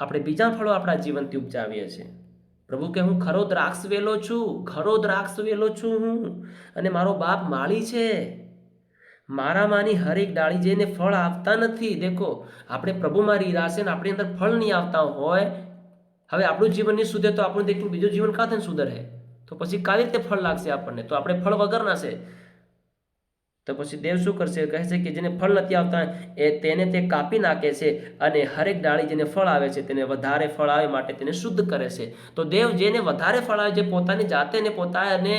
આપણે બીજા ફળો આપણા જીવનથી ઉપજાવીએ છીએ. પ્રભુ કે હું ખરો દ્રાક્ષ વેલો છું હું, અને મારો બાપ માળી છે. મારામાંની હરેક ડાળી જેને ફળ આવતા નથી. દેખો, આપણે પ્રભુમાં રહ્યા છે ને આપણી અંદર ફળ નહીં આવતા હોય. હવે આપણું જીવન નહીં સુધરે તો આપણું દેખું બીજું જીવન કાં થઈને સુધરે? તો પછી કાવી રીતે ફળ લાગશે આપણને? તો આપણે ફળ વગરના છે. તો પછી દેવ શું કરશે? કહે છે કે જેને ફળ નથી આવતા તેને તે કાપી નાખે છે, અને હરેક ડાળી જેને ફળ આવે છે તેને વધારે ફળ આવે માટે તેને શુદ્ધ કરે છે. તો દેવ જેને વધારે ફળ આવે, જે પોતાની જાતે ને પોતાને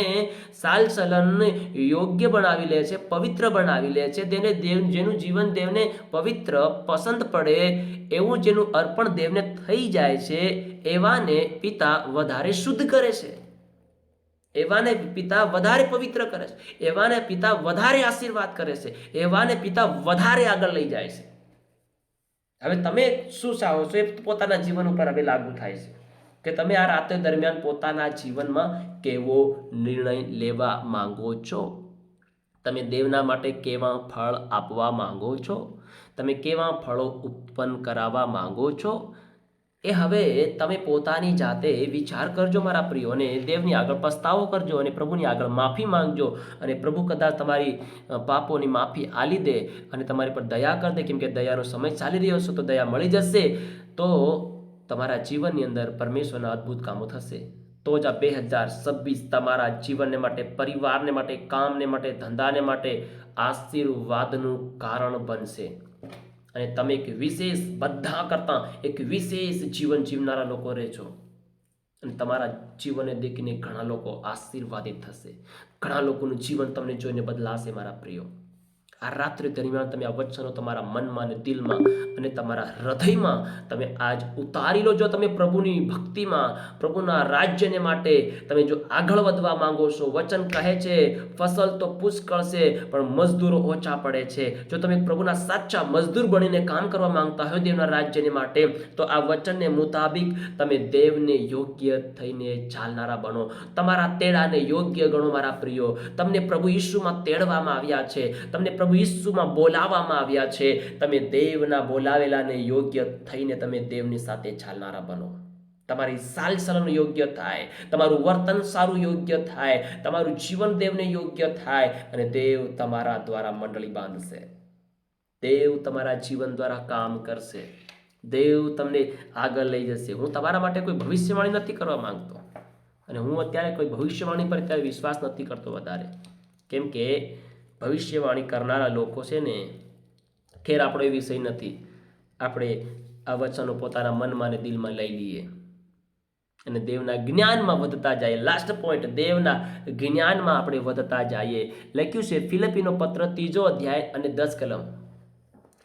ચાલચલન યોગ્ય બનાવી લે છે, પવિત્ર બનાવી લે છે, જેનું જીવન દેવને પવિત્ર પસંદ પડે એવું જેનું અર્પણ દેવને થઈ જાય છે, એવાને પિતા વધારે શુદ્ધ કરે છે, એવાને પિતા વધારે પવિત્ર કરે છે, એવાને પિતા વધારે આશીર્વાદ કરે છે, એવાને પિતા વધારે આગળ લઈ જાય છે. હવે તમે શું ચાહો છો એ પોતાના જીવન ઉપર હવે લાગુ થાય છે કે તમે આ રાત્રિ દરમિયાન પોતાના જીવનમાં કેવો નિર્ણય લેવા માંગો છો? તમે દેવના માટે કેવા ફળ આપવા માંગો છો? તમે કેવા ફળો ઉત્પન્ન કરાવવા માંગો છો? એ હવે તમે પોતાની જાતે વિચાર કરજો મારા પ્રિયો, અને દેવની આગળ પસ્તાવો કરજો, અને પ્રભુની આગળ માફી માંગજો. અને પ્રભુ કદાચ તમારી પાપોની માફી આલી દે અને તમારી પર દયા કરી દે, કેમ કે દયાનો સમય ચાલી રહ્યો છે, તો દયા મળી જશે. તો તમારા જીવનની અંદર પરમેશ્વરના અદ્ભુત કામો થશે. તો જ આ 2026 તમારા જીવનને માટે, પરિવારને માટે, કામને માટે, ધંધાને માટે આશીર્વાદનું કારણ બનશે. અને તમે એક વિશેષ, બધા કરતાં એક વિશેષ જીવન જીવનારા લોકો રહેજો. અને તમારા જીવનને દેખીને ઘણા લોકો આશીર્વાદિત થશે. ઘણા લોકોનું જીવન તમને જોઈને બદલાશે. મારા પ્રિયો, આ રાત્રિ દરમિયાન તમે આ વચનો તમારા મનમાં અને દિલમાં અને તમારા હૃદયમાં તમે આજ ઉતારી લો. જો તમે પ્રભુની ભક્તિમાં, પ્રભુના રાજ્યને માટે તમે જો આગળ વધવા માંગો છો, વચન કહે છે ફસલ તો પુષ્કળ છે પણ મજદૂરો ઓછા પડે છે. જો તમે પ્રભુના સાચા મજદૂર બનીને કામ કરવા માંગતા હોય દેવના રાજ્યને માટે, તો આ વચનને મુતાબિક તમે દેવને યોગ્ય થઈને ચાલનારા બનો. તમારા તેડાને યોગ્ય ગણો. મારા પ્રિયો, તમને પ્રભુ ઈસુમાં તેડવામાં આવ્યા છે, તમને પ્રભુ ઈસુમાં બોલાવવામાં આવ્યા છે. તમે દેવના બોલાવેલાને યોગ્ય થઈને તમે દેવની સાથે ચાલનારા બનો. તમારી ચાલચલન યોગ્ય થાય, તમારું વર્તન સારું યોગ્ય થાય, તમારું જીવન દેવને યોગ્ય થાય અને દેવ તમારા દ્વારા મંડળી બાંધશે. દેવ તમારા જીવન દ્વારા કામ કરશે. દેવ તમને આગળ લઈ જશે. હું તમારા માટે કોઈ ભવિષ્યવાણી નથી કરવા માંગતો અને હું અત્યારે કોઈ ભવિષ્યવાણી પર અત્યારે વિશ્વાસ નથી કરતો વધારે, કેમ કે ભવિષ્યવાણી કરનારા લોકો છે ને, ખેર આપણો એ વિષય નથી. આપણે આ વચનો પોતાના મનમાં અને દિલમાં લઈ લઈએ અને દેવના જ્ઞાનમાં વધતા જઈએ. લાસ્ટ પોઈન્ટ, દેવના જ્ઞાનમાં આપણે વધતા જઈએ. લખ્યું છે ફિલિપીનો પત્ર 3 અધ્યાય અને 10 કલમ.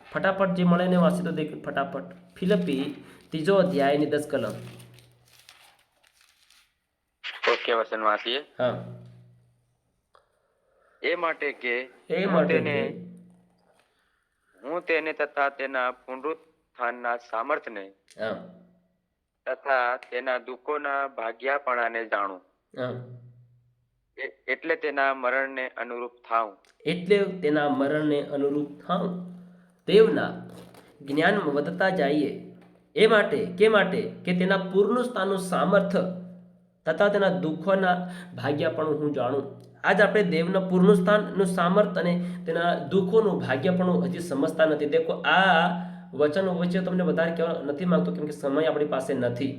ફટાફટ જે મળે ને વાંચી તો દેખ ફટાફટ. ફિલિપી 3 અધ્યાય અને 10 કલમ. ઓકે, વચન વાંચીએ. હા. એ માટે કે હું તેને તથા તેના પુનરુત્થાનના સામર્થ્યને તથા તેના દુઃખોના ભાગ્યાપણાને જાણું, એટલે તેના મરણને અનુરૂપ થાઉં. દેવના જ્ઞાનમાં વધતા જઈએ. એ માટે કે તેના પૂર્ણતાનું સામર્થ્ય તથા તેના દુઃખોના ભાગ્યાપણું હું જાણું. આજ આપણે દેવના પૂર્ણસ્થાનનું સામર્થ્ય અને તેના દુઃખોનું ભાગ્યપણું હજી સમજતા નથી. દેખો, આ વચનો વચ્ચે તમને વધારે કહેવા નથી માંગતો, કેમ કે સમય આપણી પાસે નથી.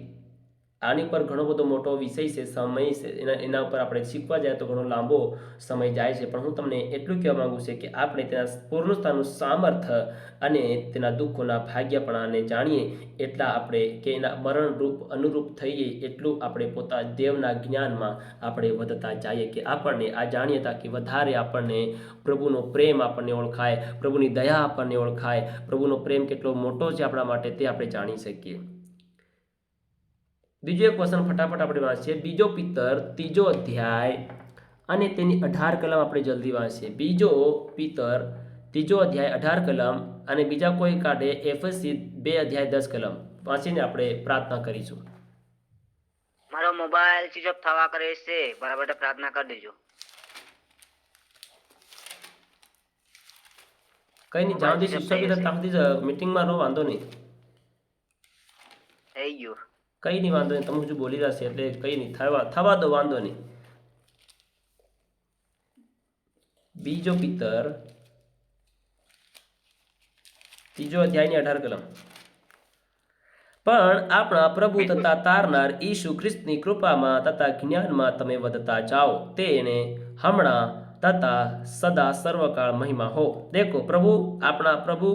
આની પર ઘણો બધો મોટો વિષય છે, સમય છે, એના ઉપર આપણે શીખવા જાય તો ઘણો લાંબો સમય જાય છે. પણ હું તમને એટલું કહેવા માંગુ છું કે આપણે તેના પૂર્ણતાનું સામર્થ્ય અને તેના દુઃખોના ભાગ્યપણાને જાણીએ, એટલા આપણે કે એના મરણરૂપ અનુરૂપ થઈએ, એટલું આપણે પોતા દેવના જ્ઞાનમાં આપણે વધતા જઈએ, કે આપણને આ જાણીએ તાકી વધારે આપણને પ્રભુનો પ્રેમ આપણને ઓળખાય, પ્રભુની દયા આપણને ઓળખાય, પ્રભુનો પ્રેમ કેટલો મોટો છે આપણા માટે તે આપણે જાણી શકીએ. બીજો એક વચન ફટાફટ આપણે વાંચીએ. 2 પિતર 3 અધ્યાય અને તેની 18 કલમ આપણે જલ્દી વાંચીએ. 2 પિતર 3 અધ્યાય 18 કલમ અને બીજા કોઈ કાઢે એફએસસી 2 અધ્યાય 10 કલમ વાંચીને આપણે પ્રાર્થના કરીશું. મારો મોબાઈલ સ્વિચ ઓફ થવા કરે છે, બરાબર પ્રાર્થના કરી દેજો. કઈ નહીં, જાણતી શિક્ષક મીટિંગમાં રહો, વાંધો નહીં. થઈ ગયું, કઈ નહીં, વાંધો નહીં. તમે હજુ બોલી રહ્યા છે એટલે કઈ નહીં, થવા દો, વાંધો નહીં. 2 પિતર 3 અધ્યાયની 18 કલમ. પણ આપણા પ્રભુ તથા તારનાર ઈસુ ખ્રિસ્તની કૃપામાં તથા જ્ઞાનમાં તમે વધતા જાઓ, તેને હમણાં તથા સદા સર્વકાળ મહિમા હો. દેખો, આપણા પ્રભુ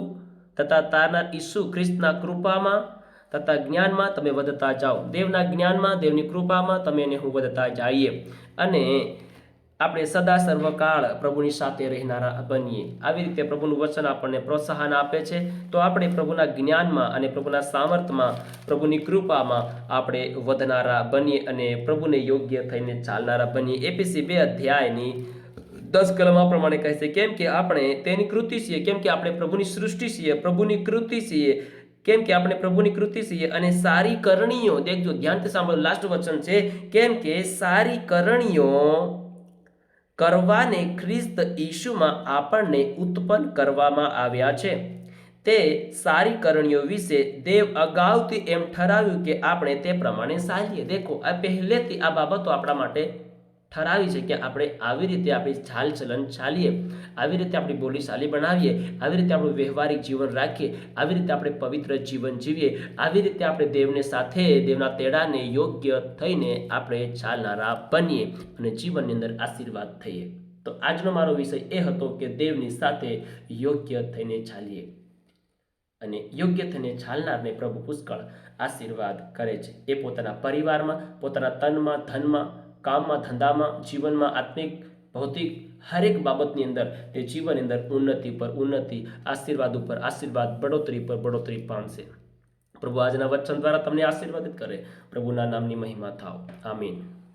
તથા તારનાર ઈસુ ખ્રિસ્તના કૃપામાં તથા જ્ઞાનમાં તમે વધતા જાઓ. દેવના જ્ઞાનમાં, દેવની કૃપામાં તમે અને હું વધતા જઈએ અને આપણે સદા સર્વકાળ પ્રભુની સાથે રહેનારા બનીએ. આવી રીતે પ્રભુનું વચન આપણને પ્રોત્સાહન આપે છે. તો આપણે પ્રભુના જ્ઞાનમાં અને પ્રભુના સામર્થ્યમાં, પ્રભુની કૃપામાં આપણે વધનારા બનીએ અને પ્રભુને યોગ્ય થઈને ચાલનારા બનીએ. એફએસસી 2 અધ્યાયની 10 કલમ આ પ્રમાણે કહે છે, કેમ કે આપણે તેની કૃતિ છીએ, કેમ કે આપણે પ્રભુની સૃષ્ટિ છીએ, પ્રભુની કૃતિ છીએ, કેમ કે આપણે પ્રભુની કૃતિ છીએ અને સારી કરણીઓ, દેખજો ધ્યાનથી સાંભળો, લાસ્ટ વચન છે, કેમ કે સારી કરણીઓ કરવાને ખ્રિસ્ત ઈસુમાં આપણને ઉત્પન્ન કરવામાં આવ્યા છે. તે સારી કરણીઓ વિશે દેવ અગાઉથી એમ ઠરાવ્યું કે આપણે તે પ્રમાણે ચાલીએ. દેખો, આ પહેલેથી આ બાબતો આપણા માટે ઠરાવી છે કે આપણે આવી રીતે આપણી ચાલચલન ચાલીએ, આવી રીતે આપણી બોલીચાલી બનાવીએ, આવી રીતે આપણું વ્યવહારિક જીવન રાખીએ, આવી રીતે આપણે પવિત્ર જીવન જીવીએ, આવી રીતે આપણે દેવને સાથે, દેવના તેડાને યોગ્ય થઈને આપણે ચાલનારા બનીએ અને જીવનની અંદર આશીર્વાદ થઈએ. તો આજનો મારો વિષય એ હતો કે દેવની સાથે યોગ્ય થઈને ચાલીએ. અને યોગ્ય થઈને ચાલનારને પ્રભુ પુષ્કળ આશીર્વાદ કરે છે. એ પોતાના પરિવારમાં, પોતાના તનમાં, ધનમાં, કામમાં, ધંધામાં, જીવનમાં, આત્મિક, ભૌતિક હરેક બાબતની અંદર તે જીવનની અંદર ઉન્નતિ પર ઉન્નતિ, આશીર્વાદ ઉપર આશીર્વાદ, બઢોતરી પર બઢોતરી પામશે. પ્રભુ આજના વચન દ્વારા તમને આશીર્વાદિત કરે. પ્રભુના નામની મહિમા થાવ. આમીન.